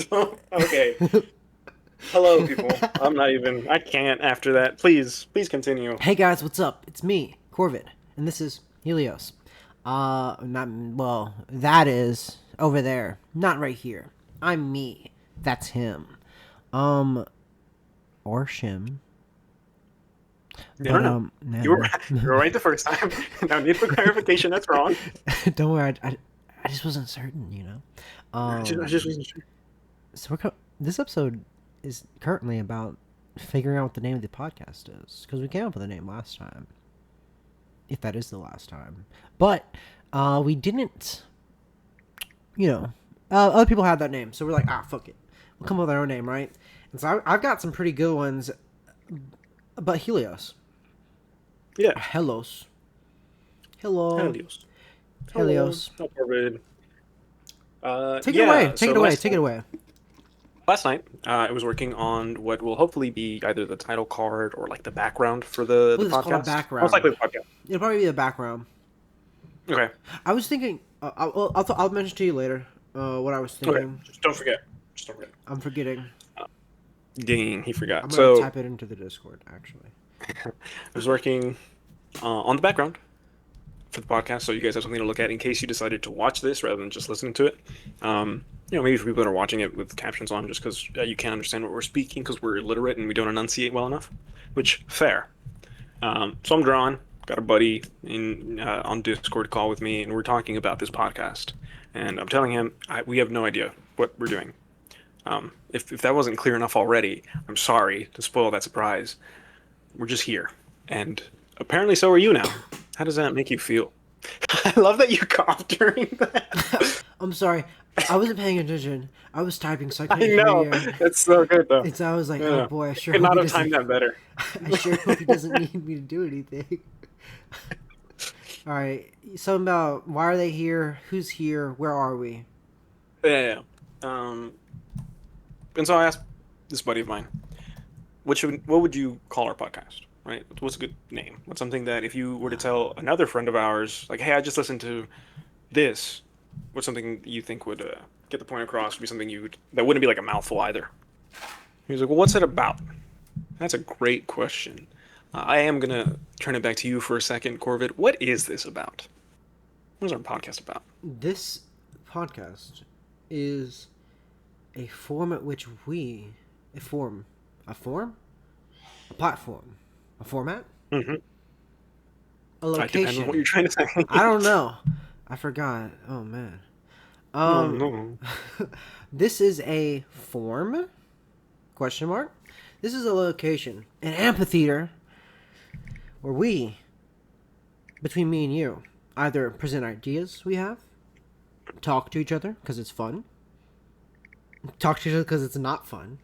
Okay. Hello, people. I can't after that. Please continue. Hey guys, what's up? It's me, Corvid, and this is Helios. Not well. That is over there, not right here. I'm me. That's him. Um, or Shim. No, But no. You were no. you were right the first time. No need for clarification. That's wrong. Don't worry. I just wasn't certain, you know. I just wasn't sure. So this episode is currently about figuring out what the name of the podcast is because we came up with a name last time, if that is the last time. But we didn't, you know, other people had that name, so we're like, fuck it, we'll come up with our own name, right? And so I've got some pretty good ones, but Helios, Yeah. Helos, hello, Helios. Hello. Helios, Hello, Corbin. take it away, Yeah. take So it away, take it away. last night, I was working on what will hopefully be either the title card or like the background for the Let's call it podcast. Most background. likely the podcast. It'll probably be the background. Okay. I was thinking. I'll mention to you later. What I was Okay. thinking. Just don't forget. Just don't forget. I'm forgetting. Dang, he I'm forgot. gonna So type it into the Discord. Actually. I was working on the background for the podcast, so you guys have something to look at in case you decided to watch this rather than just listen to it. Maybe for people that are watching it with captions on, just because you can't understand what we're speaking because we're illiterate and we don't enunciate well enough, which fair. So I'm drawing. Got a buddy in on Discord call with me, and we're talking about this podcast. And I'm telling him we have no idea what we're doing. If that wasn't clear enough already, I'm sorry to spoil that surprise. We're just here, and apparently so are you now. How does that make you feel? I love that you coughed during that. I'm sorry. I wasn't paying attention. I was typing, so I I couldn't hear know. you. It's so good though. And so I was like, oh Yeah. boy, I I sure could hope not he have timed doesn't. that better. I sure hope he doesn't need me to do anything. All right. Something about why are they here? Who's here? Where are we? Yeah. And so I asked this buddy of mine, what would you call our podcast? Right? What's a good name? What's something that if you were to tell another friend of ours, like, hey, I just listened to this, what's something you think would get the point across? Would be something that wouldn't be like a mouthful either. He was like, well, what's it about? That's a great question. I am gonna turn it back to you for a second, Corvid. What is this about? What is our podcast about? This podcast is a form at which a form, a platform, a format, Mm-hmm. a It depends on what location. you're trying to say. I don't know. I forgot. Oh man. Oh Um, no. this is a form? Question mark. This is a location, an amphitheater, where between me and you, either present ideas we have, talk to each other because it's fun, talk to each other because it's not fun,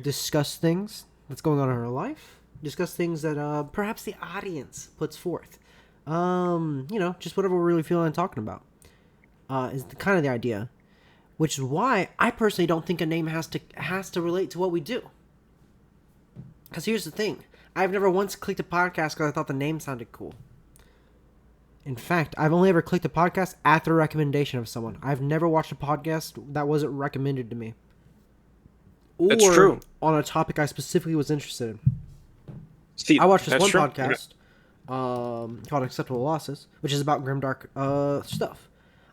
discuss things that's going on in our life, discuss things that perhaps the audience puts forth. Just whatever we're really feeling and talking about. Is kind of the idea, which is why I personally don't think a name has to relate to what we do. Because here's the thing, I've never once clicked a podcast because I thought the name sounded cool. In fact, I've only ever clicked a podcast at the recommendation of someone. I've never watched a podcast that wasn't recommended to me, That's or true. on a topic I specifically was interested in. See, I watched this that's one true. podcast called Acceptable Losses, which is about grimdark stuff.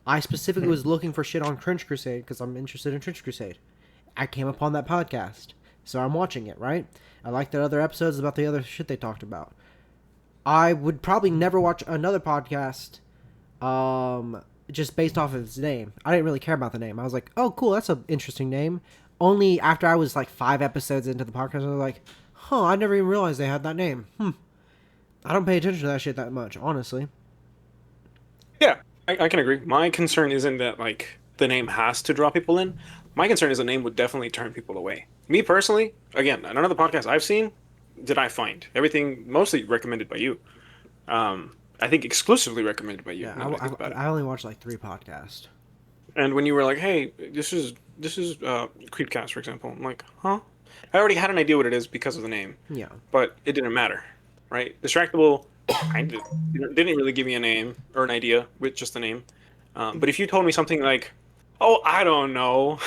I specifically was looking for shit on Trench Crusade because I'm interested in Trench Crusade. I came upon that podcast, so I'm watching it, right? I liked their other episodes about the other shit they talked about. I would probably never watch another podcast just based off of its name. I didn't really care about the name. I was like, oh, cool, that's an interesting name. Only after I was like 5 episodes into the podcast, I was like, huh, I never even realized they had that name. I don't pay attention to that shit that much, honestly. Yeah, I can agree. My concern isn't that like the name has to draw people in. My concern is the name would definitely turn people away. Me personally, again, none of the podcasts I've seen did I find. Everything mostly recommended by you. I think exclusively recommended by you. Yeah, Now that I think about it. I only watched like 3 podcasts. And when you were like, "Hey, this is Creepcast," for example, I'm like, "Huh?" I already had an idea what it is because of the name, Yeah. but it didn't matter, right? Distractable, didn't really give me a name or an idea with just the name. But if you told me something like, Oh, I don't know.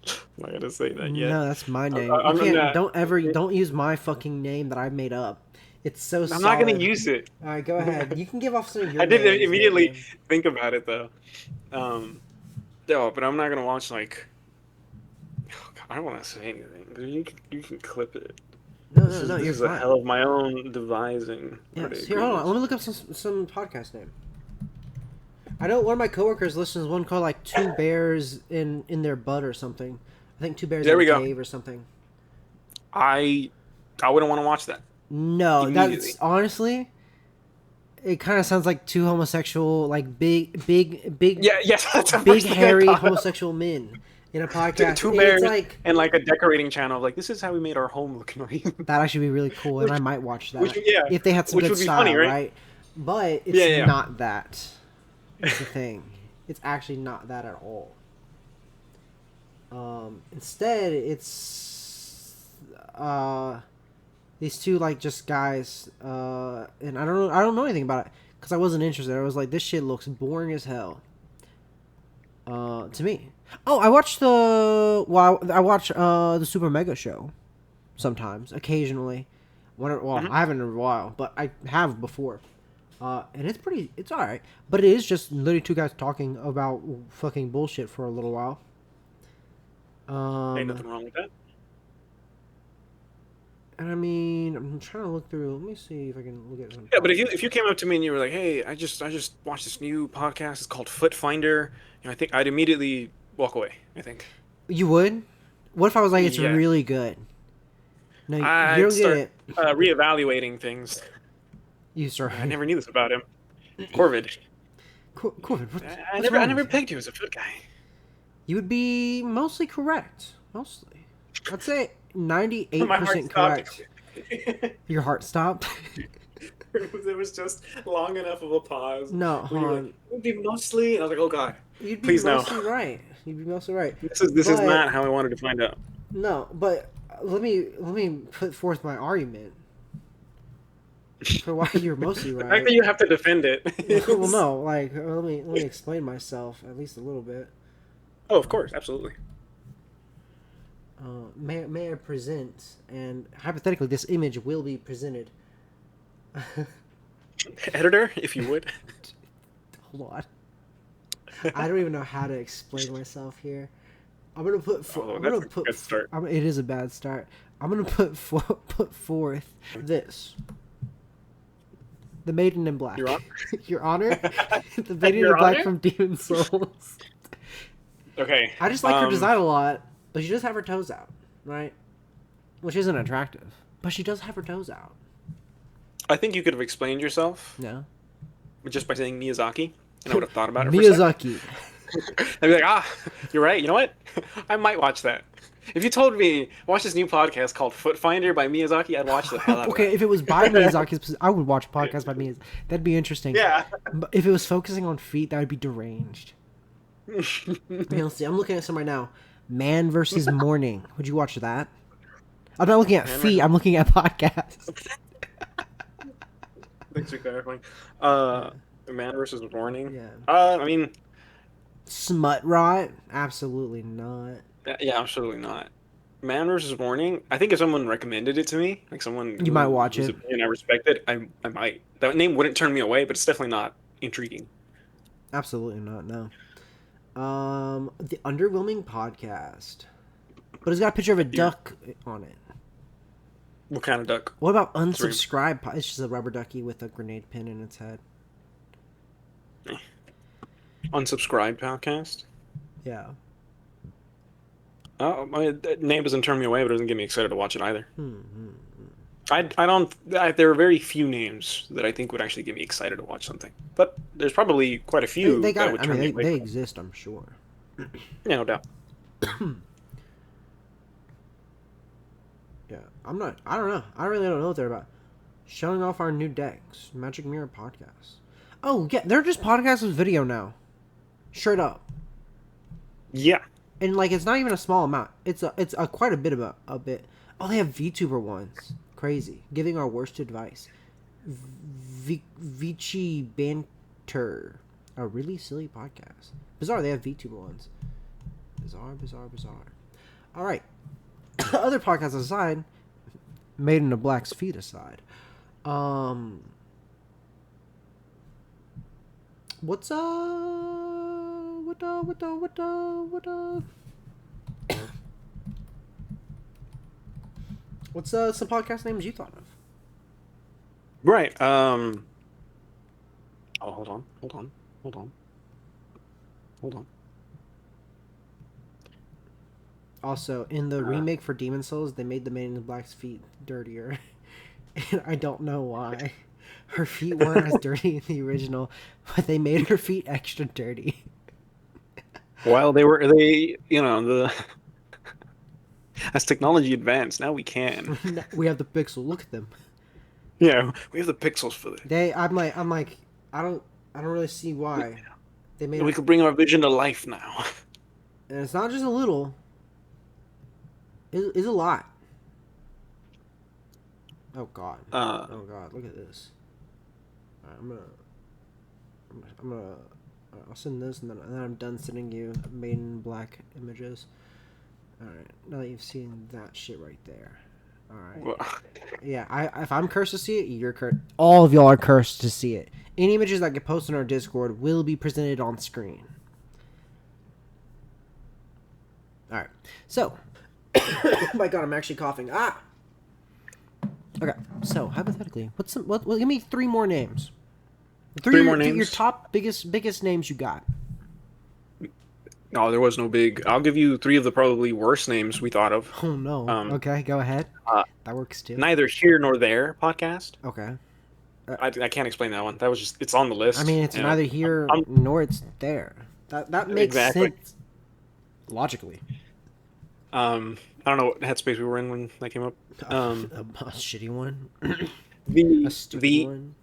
I'm not gonna say that yet. No, that's my I, name. You I'm can't. not. Don't use my fucking name that I made up. It's so I'm not gonna solid. use it. All right, go ahead. You can give off some of I your did names there, immediately man. think about it though. Um, no, but I'm not gonna watch like. Oh, God, I don't want to say anything. You can clip it. No, This no, is no. this You're is a fine. hell of my own devising. Where to Yes. Here, agree hold on. this? Let me look up some podcast name. I know one of my coworkers listens to one called like Two Bears in their butt or something. I think Two Bears There in a we go. Cave or something. I I wouldn't want to watch that No, that's immediately. honestly. It kind of sounds like two homosexual, like Yeah, yes, that's the big first thing I hairy thought of. homosexual men in a podcast, Two and it's bears like and like a decorating channel. Like this is how we made our home look nice. that actually be really cool, and I which, might watch which that yeah, if they had some which good would be funny, style, right? right? But Yeah, it's yeah, not that. Is the thing. It's actually not that at all. Instead, it's these two like just guys, and I don't know anything about it because I wasn't interested. I was like, this shit looks boring as hell. To me. Oh, I watch I watch the Super Mega Show sometimes, occasionally. yeah. I haven't in a while, but I have before. And it's alright. But it is just literally two guys talking about fucking bullshit for a little while. Ain't Um, nothing wrong with that. and I mean, I'm trying to look through. Let me see if I can look at some Yeah, but if podcasts. you came up to me and you were like, "Hey, I just watched this new podcast. It's called Foot Finder," I think I'd immediately walk away. I think. You would? What if I was like, it's Yeah, really good? No, you I'd don't get start it. reevaluating things. You start. I never knew this about him. Corvid. Corbin, I what's never I wrong with never you? pegged you as a foot guy. You would be mostly correct. Mostly. I'd say My heart 98% stopped. correct. Your heart stopped? It was just long enough of a pause No, when hold you were like, on. "It would be mostly," and I was like, "Oh God, You'd be please no." mostly right. You'd be mostly right. This is But not how I wanted to find out. no, but let me put forth my argument for why you're mostly The fact right. that you have to defend it. Well, no, like let me explain myself at least a little bit. Oh, of course, absolutely. May I present, and hypothetically, this image will be presented. Editor, if you would. Hold on. I don't even know how to explain myself here. I'm gonna put. Oh, I'm that's gonna a put. good start. It is a bad start. I'm gonna put forth this. The Maiden in Black. Your Honor. Your Honor. The Maiden in Your Black Honor. from Demon Souls. Okay. I just like her design a lot, but she does have her toes out, right? Which isn't attractive, but she does have her toes out. I think you could have explained yourself No. just by saying Miyazaki, and I would have thought about it for a second. Miyazaki. I'd be like, you're right. You know what? I might watch that. If you told me watch this new podcast called Foot Finder by Miyazaki, I'd watch the hell out of Okay, that. if it was by Miyazaki, I would watch a podcast by Miyazaki. That'd be interesting. Yeah. But if it was focusing on feet, that would be deranged. Let's see. I'm looking at some right now. Man versus Morning. Would you watch that? I'm not looking at Man feet. versus- I'm looking at podcasts. Thanks for clarifying. Man versus Warning. Yeah. I mean, Smut rot? Absolutely not. yeah, absolutely not. Man versus Warning. I think if someone recommended it to me, like someone You might watch whose it. opinion I respected, I might. That name wouldn't turn me away, but it's definitely not intriguing. Absolutely not. No. The Underwhelming Podcast, but it's got a picture of a duck on it. What kind of duck? What about very- Unsubscribe? It's just a rubber ducky with a grenade pin in its head. Unsubscribed podcast. Yeah. My that name doesn't turn me away, but it doesn't get me excited to watch it either. Hmm. I don't. There are very few names that I think would actually get me excited to watch something, but there's probably quite a few They that got it. would I turn mean, me away. they exist. I'm sure. Yeah, no doubt. Yeah. I'm not. I don't know. I really don't know what they're about. Showing off our new decks. Magic Mirror Podcasts. Oh yeah, they're just podcasts with video now. Straight up. Yeah, And like it's not even a small amount. It's a quite a bit of a bit. Oh, they have VTuber ones. Crazy. Giving our worst advice. Vici Banter. A really silly podcast. Bizarre, they have VTuber ones. Bizarre. All right. Other podcasts aside, Made in the Black's feet aside. What's what's some podcast names you thought of? Right. Oh, hold on. Also, in the remake for Demon Souls, they made the Maiden in the Black's feet dirtier, and I don't know why. Her feet weren't as dirty in the original, but they made her feet extra dirty. While the as technology advanced, now we can. We have the pixel. Look at them. Yeah, we have the pixels for this. I'm like, I don't really see why they made. We could bring our vision to life now. And it's not just a little. It's a lot. Oh God. Oh God. Look at this. All right, I'm gonna. I'll send this, and then I'm done sending you Maiden in Black images. All right. Now that you've seen that shit right there. All right. Well, Yeah. If I'm cursed to see it, you're cursed. All of y'all are cursed to see it. Any images that get posted on our Discord will be presented on screen. All right. So. Oh my God, I'm actually coughing. Ah. Okay. So hypothetically, give me 3 more names. Three more names? Your top biggest names you got. no, there was no big. I'll give you 3 of the probably worst names we thought of. Oh no. Okay, go ahead. That works too. Neither Here Nor There podcast. Okay. I can't explain that one. That was just, it's on the list. I mean, it's neither here nor it's there. That makes sense logically. I don't know what headspace we were in when that came up. A shitty one. The A stupid one.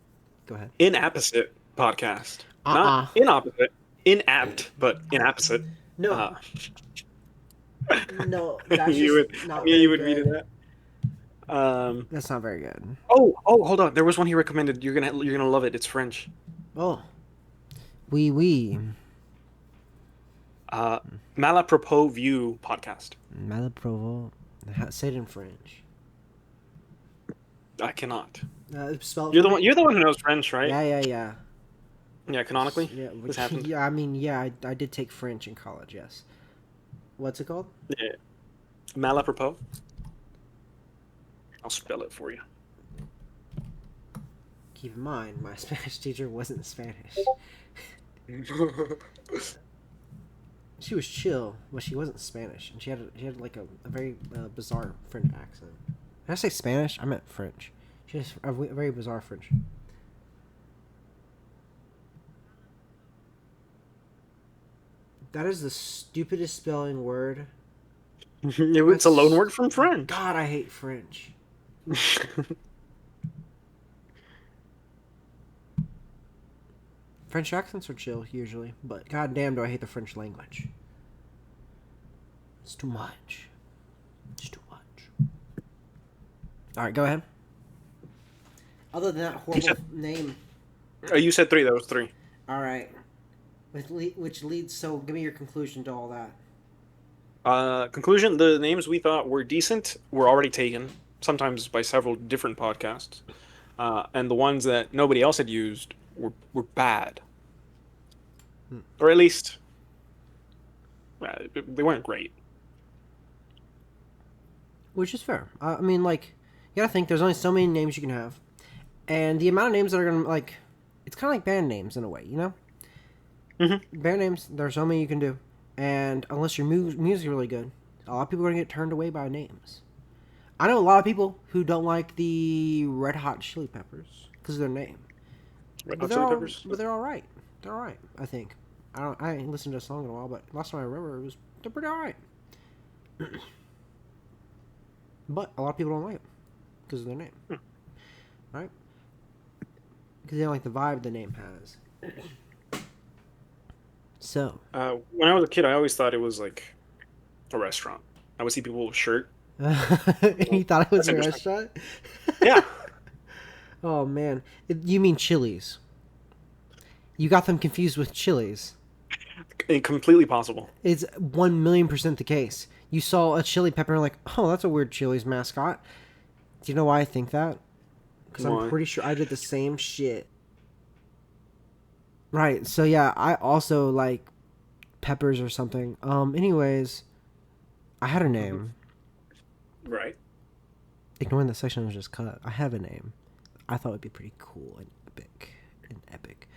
Go ahead. Inapposite podcast. Not inopposite. Inapt, but inapposite. No. No, that's you just would, not yeah, you would very read good. that. That's not very good. Oh, hold on. There was one he recommended. You're gonna love it. It's French. Oh. Oui. Malapropos View podcast. Malaprovo. Say it in French. I cannot. Spell it You're for the me. You're the one who knows French, right? Yeah. Yeah, canonically. Yeah, This happened. yeah. I mean, yeah. I did take French in college. Yes. What's it called? Yeah. Malapropos. I'll spell it for you. Keep in mind, my Spanish teacher wasn't Spanish. She was chill, but she wasn't Spanish, and she had like a very bizarre French accent. Did I say Spanish? I meant French. She has a very bizarre French. That is the stupidest spelling word. It's a loan word from French. God, I hate French. French accents are chill usually, but goddamn, do I hate the French language. It's too much. It's too much. All right, go ahead. Other than that horrible name. You said 3. That was 3. All right. Which leads. So, give me your conclusion to all that. Conclusion: the names we thought were decent were already taken, sometimes by several different podcasts, and the ones that nobody else had used were bad, or at least they weren't great. Which is fair. I mean, like, you gotta think there's only so many names you can have, and the amount of names that are gonna like, it's kind of like band names in a way, you know. Mm-hmm. Band names, there's so many you can do, and unless your music is really good, a lot of people are gonna get turned away by names. I know a lot of people who don't like the Red Hot Chili Peppers because of their name. Red Hot Chili Peppers? But they're all right. They're all right, I think. I ain't listened to a song in a while, but last time I remember, they're pretty all right. But a lot of people don't like them because of their name, right? Because they don't like the vibe the name has. So, when I was a kid, I always thought it was like a restaurant. I would see people with a shirt. you thought it was That's a interesting. restaurant? Yeah. Oh man, you mean Chili's? You got them confused with Chili's. Completely possible. It's 1,000,000% the case. You saw a chili pepper and like, oh, that's a weird Chili's mascot. Do you know why I think that? Because I'm Why? pretty sure I did the same shit. Right. So yeah, I also like peppers or something. Anyways, I had a Hmm. name. Right. Ignoring the section was just cut. I have a name. I thought it'd be pretty cool and epic. And epic.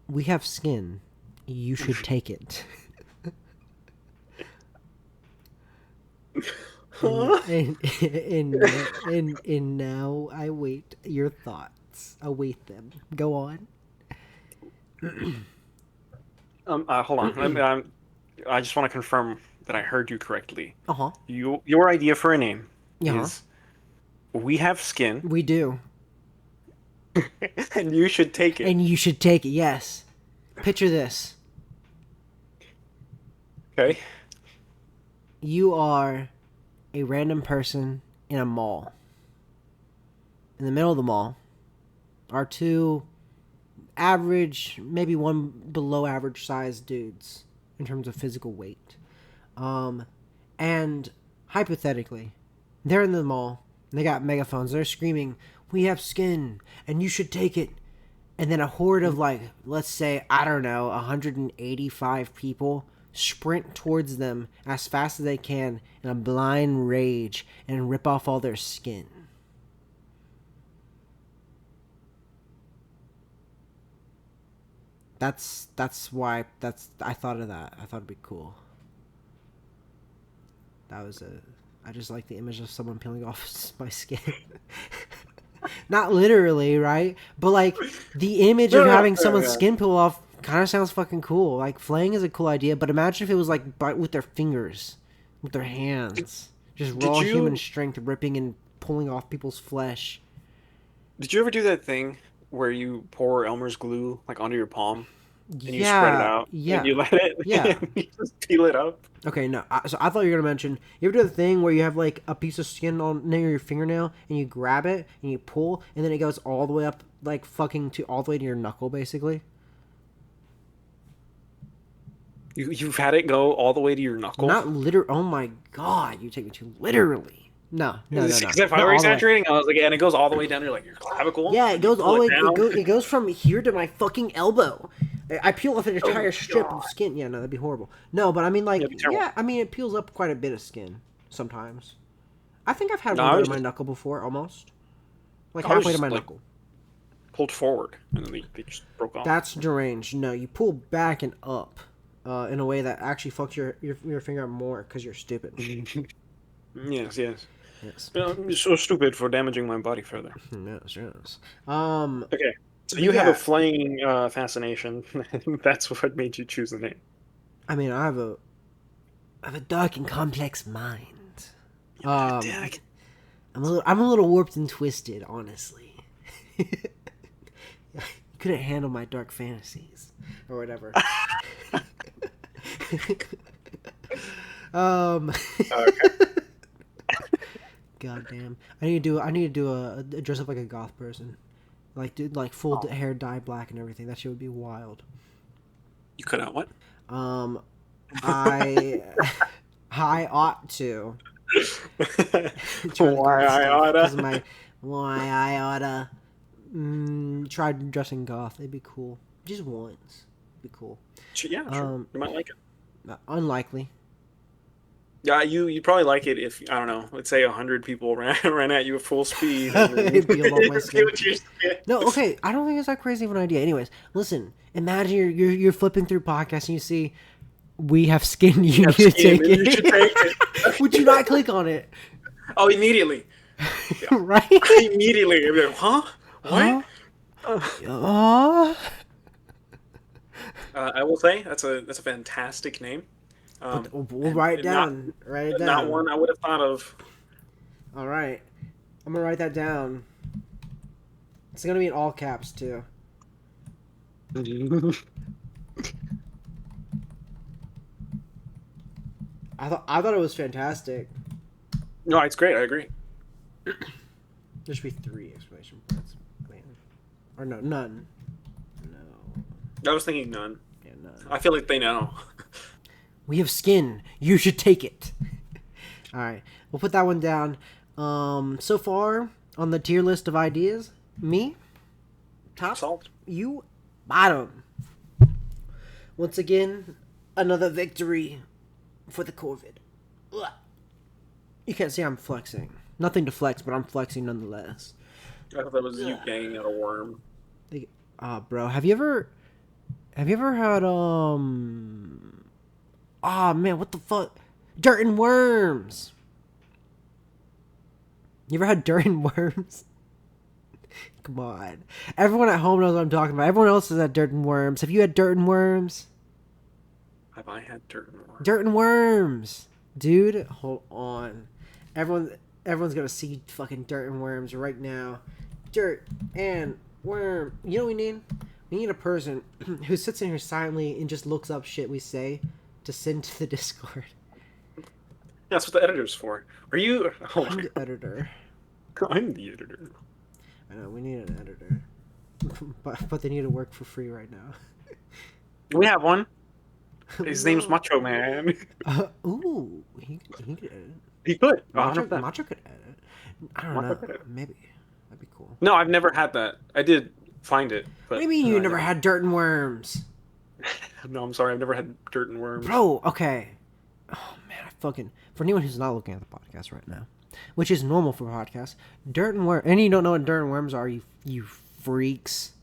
We have skin. You should take it. And Huh? and and now I wait your thoughts. Await them. Go on. Hold on. I just want to confirm that I heard you correctly. Uh huh. Your idea for a name Yeah. Huh. is we have skin, We do, and you should take it. and you should take it. Yes. Picture this. Okay. You are a random person in a mall. In the middle of the mall are two average, maybe one below average sized dudes in terms of physical weight. Um, and hypothetically, they're in the mall. They got megaphones. They're screaming, "We have skin, and you should take it." And then a horde of like, let's say, I don't know, 185 people sprint towards them as fast as they can in a blind rage and rip off all their skin. That's why I thought of that. I thought it'd be cool. That was a I just like the image of someone peeling off my skin. Not literally, right? But like the image No, of no, having no, someone's no. skin peel off kind of sounds fucking cool. Like flaying is a cool idea, but imagine if it was like with their fingers, with their Did, hands, just did raw human you strength ripping and pulling off people's flesh. did you ever do that thing where you pour Elmer's glue like onto your palm and you spread it Yeah, out and yeah, you let it yeah. and you just peel it up? Okay, no. So I thought you were gonna mention. You ever do the thing where you have like a piece of skin on near your fingernail and you grab it and you pull and then it goes all the way up, like fucking to all the way to your knuckle, basically. You've had it go all the way to your knuckle? Not liter. Oh my god, you take me too literally. No, no, no, no, Because if I not were all the way. exaggerating, I was like, and it goes all the way down to like your clavicle, Yeah, it and you goes all pull the it way. down. It goes from here to my fucking elbow. I peel off an Oh my entire strip of God. skin. Yeah, no, that'd be horrible. No, but I mean, like, That'd be terrible. yeah, I mean, it peels up quite a bit of skin sometimes. I think I've had No, one go to my knuckle before, almost, like I was halfway to my just like knuckle. pulled forward, and then they just broke off. That's deranged. No, you pull back and up, in a way that actually fucks your finger up more because you're stupid. Yes, yes. Yes. I'm so stupid for damaging my body further. Yes, yes. Um, Okay, so but you have a yeah, flaying fascination. That's what made you choose the name. I mean, I have a dark and complex mind. You've got a Um, dick. I'm a little warped and twisted, honestly. You couldn't handle my dark fantasies or whatever. um, Okay. goddamn, I need to do a dress up like a goth person, like dude, like full Oh, hair dye black and everything. That shit would be wild. you cut out what? Um, I I ought to try the Why goth I stuff because of oughta? my why I oughta try dressing goth. It'd be cool. Just once. It'd be cool. Yeah, sure. Um, You might like it. unlikely. Yeah, you'd probably like it if I don't know. Let's say 100 people ran at you at full speed, and then It peeled off my skin. peeled your skin. No, okay. I don't think it's that crazy of an idea. Anyways, listen. Imagine you're flipping through podcasts and you see we have skin. You Have need to skin, take and you should take it. Would you it. not click on it? Oh, immediately. Yeah, Right? immediately. I'd be like, huh? What? Huh? Uh, Uh, I will say that's a fantastic name. we'll And write it not down. Write it not down. one I would have thought of. All right. I'm gonna write that down. It's gonna be in all caps too. I thought it was fantastic. No, it's great. I agree. There should be 3 exclamation points. Man. Or no, none. No. I was thinking none. Yeah, I feel like they know. We have skin. You should take it. All right, we'll put that one down. So far on the tier list of ideas, me top, Salt. you bottom. Once again, another victory for the COVID. Ugh. You can't see I'm flexing. Nothing to flex, but I'm flexing nonetheless. I thought that was you banging at a worm. Bro, have you ever had man, what the fuck? Dirt and worms. You ever had dirt and worms? Come on. Everyone at home knows what I'm talking about. Everyone else has had dirt and worms. Have you had dirt and worms? Have I had dirt and worms? Dirt and worms. Dude, hold on. Everyone's gonna see fucking dirt and worms right now. Dirt and worm. You know what we need? We need a person who sits in here silently and just looks up shit we say to send to the Discord. That's what the editor's for. Are you? Oh I'm the editor. I'm the editor. I know, we need an editor. but they need to work for free right now. We have one. His name's Macho Man. Ooh, he could edit. He could. Macho 100%. could edit. I don't know. Maybe. That'd be cool. No, I've never had that. I did find it. But What do you mean you never had dirt and worms? No, I'm sorry. I've never had dirt and worms. Bro, okay. Oh, man, For anyone who's not looking at the podcast right now, which is normal for podcasts, dirt and worms... And you don't know what dirt and worms are, you freaks.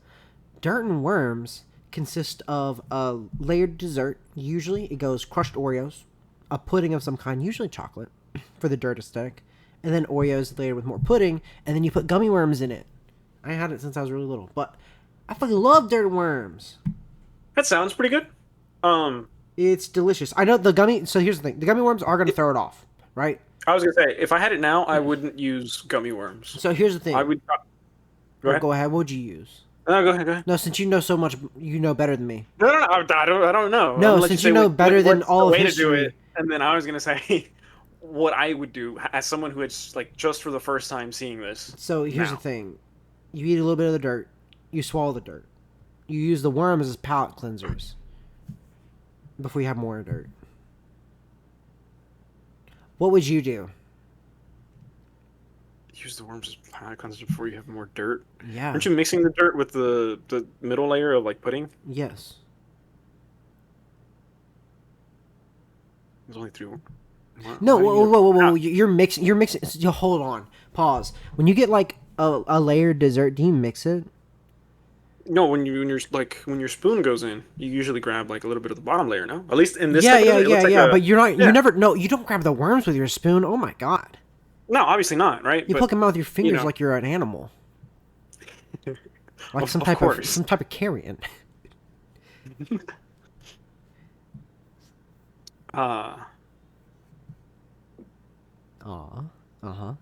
Dirt and worms consist of a layered dessert. Usually it goes crushed Oreos, a pudding of some kind, usually chocolate, for the dirt aesthetic, and then Oreos layered with more pudding, and then you put gummy worms in it. I had it since I was really little, but I fucking love dirt and worms. That sounds pretty good. It's delicious. I know the gummy... So here's the thing. The gummy worms are going to throw it off, right? I was gonna say, if I had it now, I wouldn't use gummy worms. So here's the thing. I would. Go ahead. Go ahead. What would you use? No, go ahead. Go ahead. No, since you know so much, you know better than me. No. I don't know. No, since you know better than all of history. Way to do it, and then I was gonna say what I would do as someone who it's like just for the first time seeing this. So here's the thing: you eat a little bit of the dirt, you swallow the dirt, you use the worms as palate cleansers. Before you have more dirt, what would you do? Use the worms as palate cleanser before you have more dirt. Yeah. Aren't you mixing the dirt with the middle layer of like pudding? Yes. There's only three. No, whoa! You're mixing. Hold on. Pause. When you get like a layered dessert, do you mix it? No, when your spoon goes in, you usually grab like a little bit of the bottom layer. No, at least in this. Yeah. But you're not. You never. No, you don't grab the worms with your spoon. Oh my god. No, obviously not. Right. You pluck them out with your fingers like you're an animal. Like some type of carrion.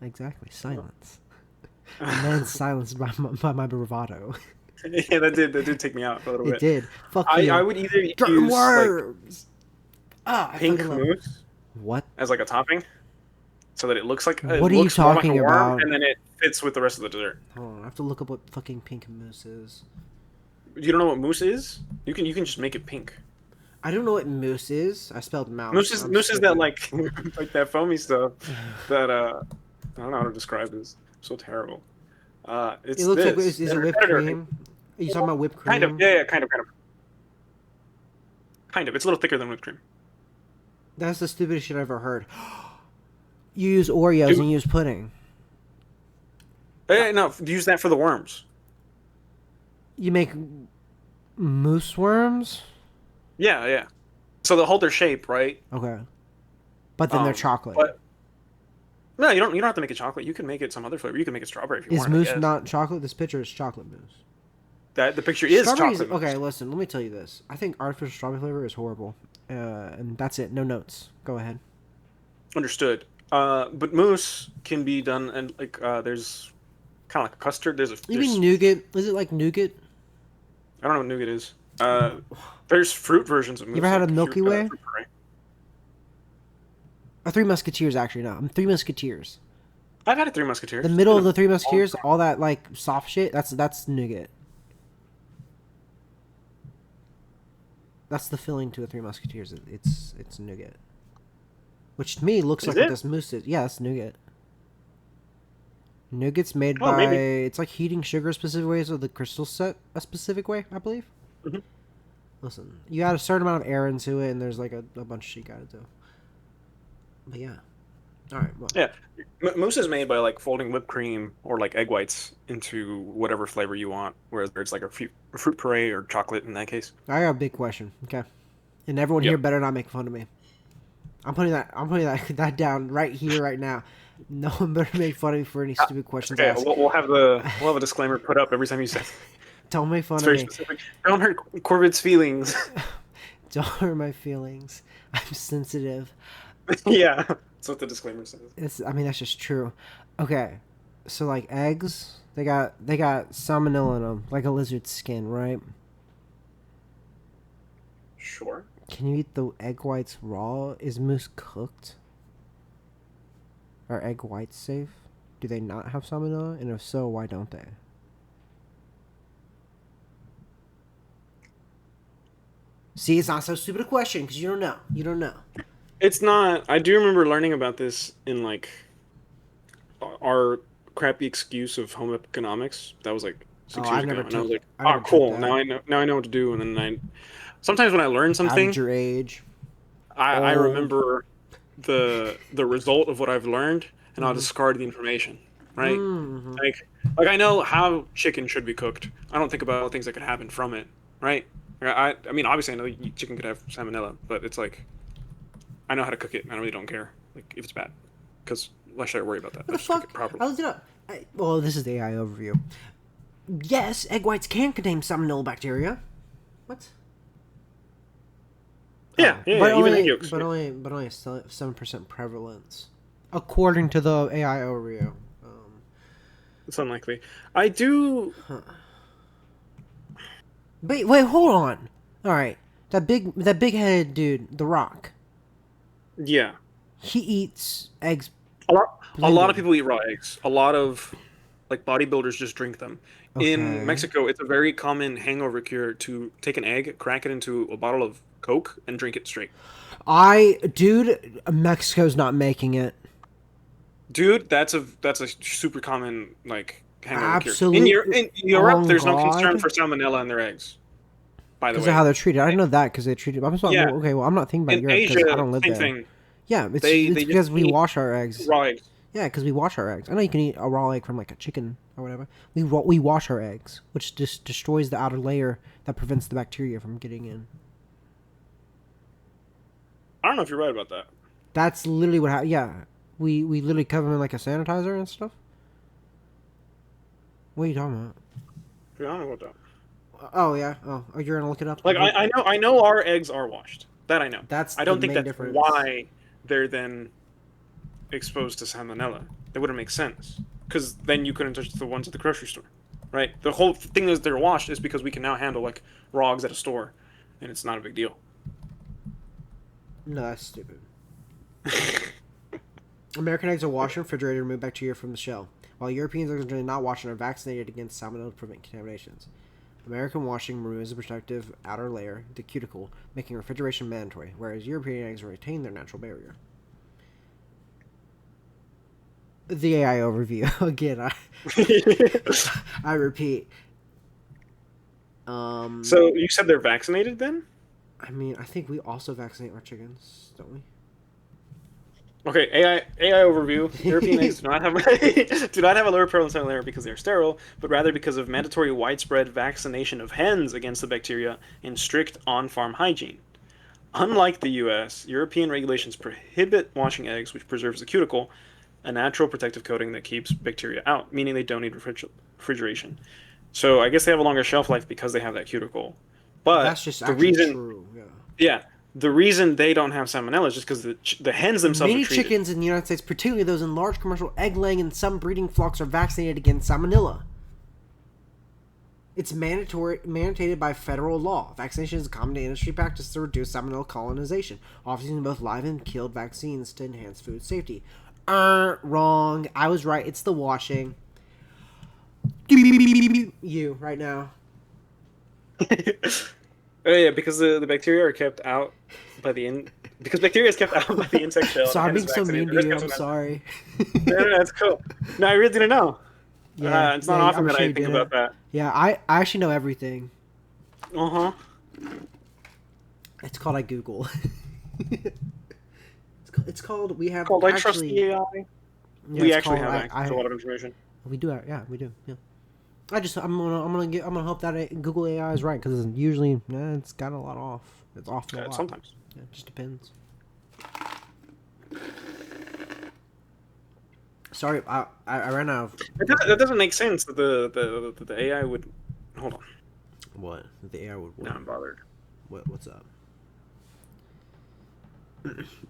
Exactly. Silence. And then silenced by my bravado. Yeah, that did take me out a little bit. It did. Fuck you. I would either use worms. Like, pink mousse. What? As like a topping, so that it looks like. What are you talking about? And then it fits with the rest of the dessert. Hold on, I have to look up what fucking pink mousse is. You don't know what mousse is? You can just make it pink. I don't know what mousse is. I spelled mouse. Mousse is that like like that foamy stuff that I don't know how to describe this. So terrible. It looks like is it whipped cream? Are you talking about whipped cream? Kind of, yeah, kind of. Kind of. It's a little thicker than whipped cream. That's the stupidest shit I've ever heard. You use Oreos and you use pudding. No, use that for the worms. You make mousse worms? Yeah. So they'll hold their shape, right? Okay. But then they're chocolate. But no, you don't have to make it chocolate. You can make it some other flavor. You can make it strawberry if you want. Is mousse not chocolate? This picture is chocolate mousse. The picture is chocolate. Okay, listen. Let me tell you this. I think artificial strawberry flavor is horrible, and that's it. No notes. Go ahead. Understood. But mousse can be done, and like there's kind of like a custard. You mean nougat? Is it like nougat? I don't know what nougat is. There's fruit versions of mousse. You ever had a Milky Way? Or Three Musketeers, actually. No, I'm Three Musketeers. I've had a Three Musketeers. The middle of the Three Musketeers, all that like soft shit. That's nougat. That's the filling to the Three Musketeers. It's nougat, which to me looks Is like what it? this mousse is. Yeah, it's nougat. Nougat's made Oh, by maybe. it's like heating sugar a specific way, so the crystals set a specific way, I believe. Hmm. Listen, you add a certain amount of air into it, and there's like a bunch of shit you gotta do. But yeah, all right. Well, Yeah, mousse is made by like folding whipped cream or like egg whites into whatever flavor you want, whether it's like a fruit puree or chocolate in that case. I got a big question. Okay, and everyone here Yep. better not make fun of me. I'm putting that that down right here, right now. No one better make fun of me for any Uh, stupid questions I Okay, ask. we'll have a disclaimer put up every time you say. Don't make It's fun of very me. specific. Don't hurt Corbett's feelings. Don't hurt my feelings. I'm sensitive. Yeah, that's what the disclaimer says. I mean, that's just true. Okay, so like eggs, they got salmonella in them, like a lizard's skin, right? Sure. Can you eat the egg whites raw? Is moose cooked? Are egg whites safe? Do they not have salmonella? And if so, why don't they? See, it's not so stupid a question because you don't know. You don't know. It's not. I do remember learning about this in like our crappy excuse of home economics. That was like Oh, 6 years ago, and I was like, I "Oh, never took cool! that. Now I know. Now I know what to do." And then sometimes when I learn Out at something, your age, I old. remember the result of what I've learned, and I'll Mm-hmm. discard the information. Right? Mm-hmm. Like I know how chicken should be cooked. I don't think about things that could happen from it. Right? I mean, obviously, I know chicken could have salmonella, but it's like I know how to cook it. I really don't care like if it's bad, because why should I worry about that? What I the just cook fuck? it properly. I looked it up. Well, this is the AI overview. Yes, egg whites can contain salmonella bacteria. What? Yeah, Oh, yeah, yeah, even egg yolks. but only 7% prevalence, according to the AI overview. It's unlikely. I do. Huh. Wait, hold on. All right, that big headed dude, The Rock. Yeah, He eats eggs a lot. A lot of blended. people eat raw eggs. A lot of like bodybuilders just drink them. In Okay. Mexico, it's a very common hangover cure to take an egg, crack it into a bottle of Coke, and drink it straight. Dude, Mexico's not making it. Dude, that's a super common like hangover cure. Absolute. In Europe, On there's no concern God. for salmonella in their eggs. By the Because of how way, they're treated. I didn't know that because they treated. I'm just yeah, well, okay. Well, I'm not thinking about in Europe because I Asia, don't live same there. thing. Yeah, it's They just because we eat wash our eggs. raw eggs. Yeah, because we wash our eggs. I know you can eat a raw egg from like a chicken or whatever. We wash our eggs, which just destroys the outer layer that prevents the bacteria from getting in. I don't know if you're right about that. That's literally what happened. Yeah, we literally cover them in like a sanitizer and stuff. What are you talking about? I don't know about that. Oh yeah. Oh, you're gonna look it up. Like I know our eggs are washed. That I know. That's I the don't think main that's difference. why they're then exposed to salmonella. That wouldn't make sense. Because then you couldn't touch the ones at the grocery store, right? The whole thing is they're washed is because we can now handle like raw eggs at a store, and it's not a big deal. No, that's stupid. American eggs are washed and refrigerated to remove bacteria from the shell, while European eggs are generally not washed and are vaccinated against salmonella to prevent contaminations. American washing removes the protective outer layer, the cuticle, making refrigeration mandatory, whereas European eggs retain their natural barrier. The AI overview. Again, I repeat. So you said they're vaccinated then? I mean, I think we also vaccinate our chickens, don't we? Okay, AI overview. European eggs do not have do not have a lower prevalence of malaria because they are sterile, but rather because of mandatory widespread vaccination of hens against the bacteria and strict on-farm hygiene. Unlike the U.S., European regulations prohibit washing eggs, which preserves the cuticle, a natural protective coating that keeps bacteria out, meaning they don't need refrigeration. So I guess they have a longer shelf life because they have that cuticle. But That's just the actually reason, true. Yeah. yeah, the reason they don't have salmonella is just because the hens themselves are Many treated. chickens in the United States, particularly those in large commercial egg laying and some breeding flocks, are vaccinated against salmonella. It's mandated by federal law. Vaccination is a common industry practice to reduce salmonella colonization, often using both live and killed vaccines to enhance food safety. Wrong. I was right. It's the washing. You right now. Oh yeah, because the bacteria are kept out by the in because bacteria is kept out by the insect shell So and the I'm hen is being so vaccinated. mean The to rest you. comes I'm from that. sorry. No, no, no, that's cool. No, I really didn't know. Yeah, It's not yeah, often I'm that sure I you think did it. about that. Yeah, I actually know everything. Uh huh. It's called I Google. It's called we have Called I trust actually. the AI. Yeah, We it's actually called have access to a lot of information. we do yeah we do yeah. I'm gonna hope that Google AI is right because usually it's got a lot off. It's off a lot. Sometimes. Yeah, it just depends. Sorry, I ran out of That doesn't make sense that the AI would. Hold on. what the AI would Now what I'm bothered. what's up.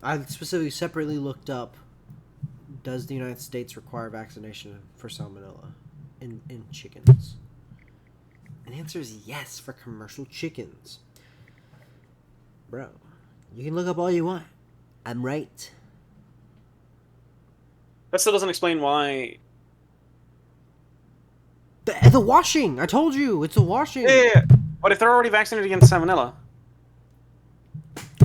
I specifically separately looked up. Does the United States require vaccination for salmonella in chickens? And the answer is yes for commercial chickens. Bro, you can look up all you want. I'm right. That still doesn't explain why. The washing! I told you! It's the Yeah, yeah, washing! yeah. But if they're already vaccinated against salmonella,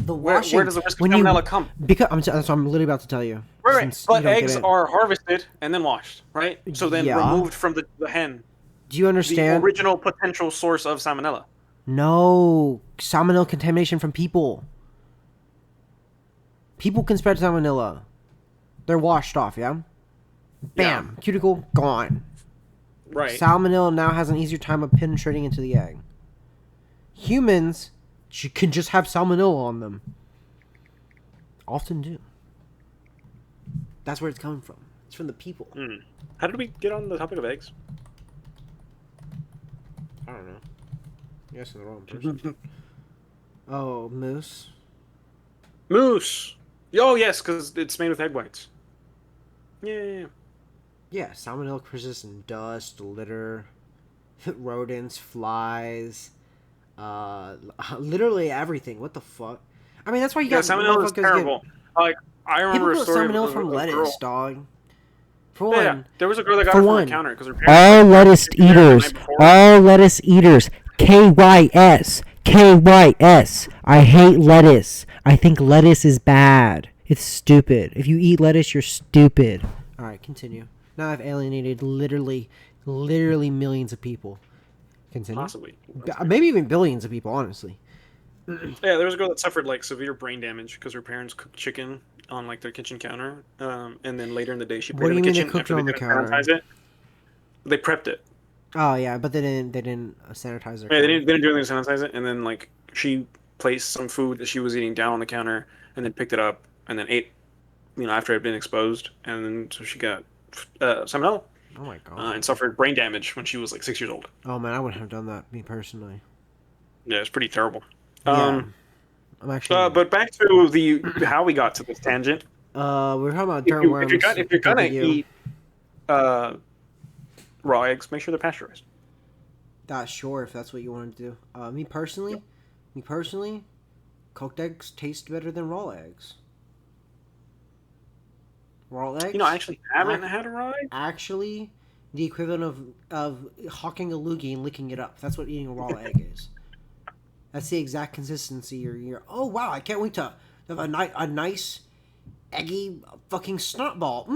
The where washing! does the risk of When you. salmonella come? Because that's what I'm literally about to tell you. Right, right. Since you But don't get eggs it. are harvested and then washed, right? So then Yeah. removed from the hen, Do you the understand? original potential source of salmonella. No. Salmonella contamination from people. People can spread salmonella. They're washed off, yeah? Yeah, Bam! Cuticle gone. right. Salmonella now has an easier time of penetrating into the egg. Humans can just have salmonella on them. Often do. That's where it's coming from. It's from the people. Mm. How did we get on the topic of eggs? I don't know. You're asking the wrong person. Oh, moose. Moose. Oh yes, because it's made with egg whites. Yeah. Yeah, salmonella persists in dust, litter, rodents, flies, literally everything. What the fuck? I mean, that's why you Yeah, got salmonella is motherfuckers get terrible. Like I people remember a get story salmonella of from a girl. lettuce, dog. For Yeah, yeah. one, There was a girl that got for it from her one, counter because her parents All like lettuce she was there the night eaters, before. all lettuce eaters, KYS, KYS. I hate lettuce. I think lettuce is bad. It's stupid. If you eat lettuce, you're stupid. all right, continue. Now I've alienated literally millions of people. Continue. Possibly. Maybe even billions of people, honestly. Yeah, there was a girl that suffered like severe brain damage because her parents cooked chicken on like their kitchen counter, and then later in the day she put What it do in you the mean they kitchen cooked it after they on the didn't counter? sanitize it. They prepped it. Oh yeah, but they didn't sanitize their Yeah, counter. they didn't do anything to sanitize it, and then like she placed some food that she was eating down on the counter, and then picked it up, and then ate, after it had been exposed, and then so she got salmonella Oh my and god. suffered brain damage when she was like 6 years old. Oh man, I wouldn't have done that, me personally. Yeah, it's pretty terrible. Yeah, Um, I'm actually. but back to the how we got to this tangent. We were talking about If dirt you if you're worms. gonna if you're The gonna video. eat uh, raw eggs, make sure they're pasteurized. Not sure if that's what you want to do. Me personally, cooked eggs taste better than raw eggs. Raw eggs. I actually haven't Ac- had a raw egg. Actually, the equivalent of hawking a loogie and licking it up. That's what eating a raw egg is. That's the exact consistency. You're oh wow! I can't wait to have a nice eggy fucking snot ball.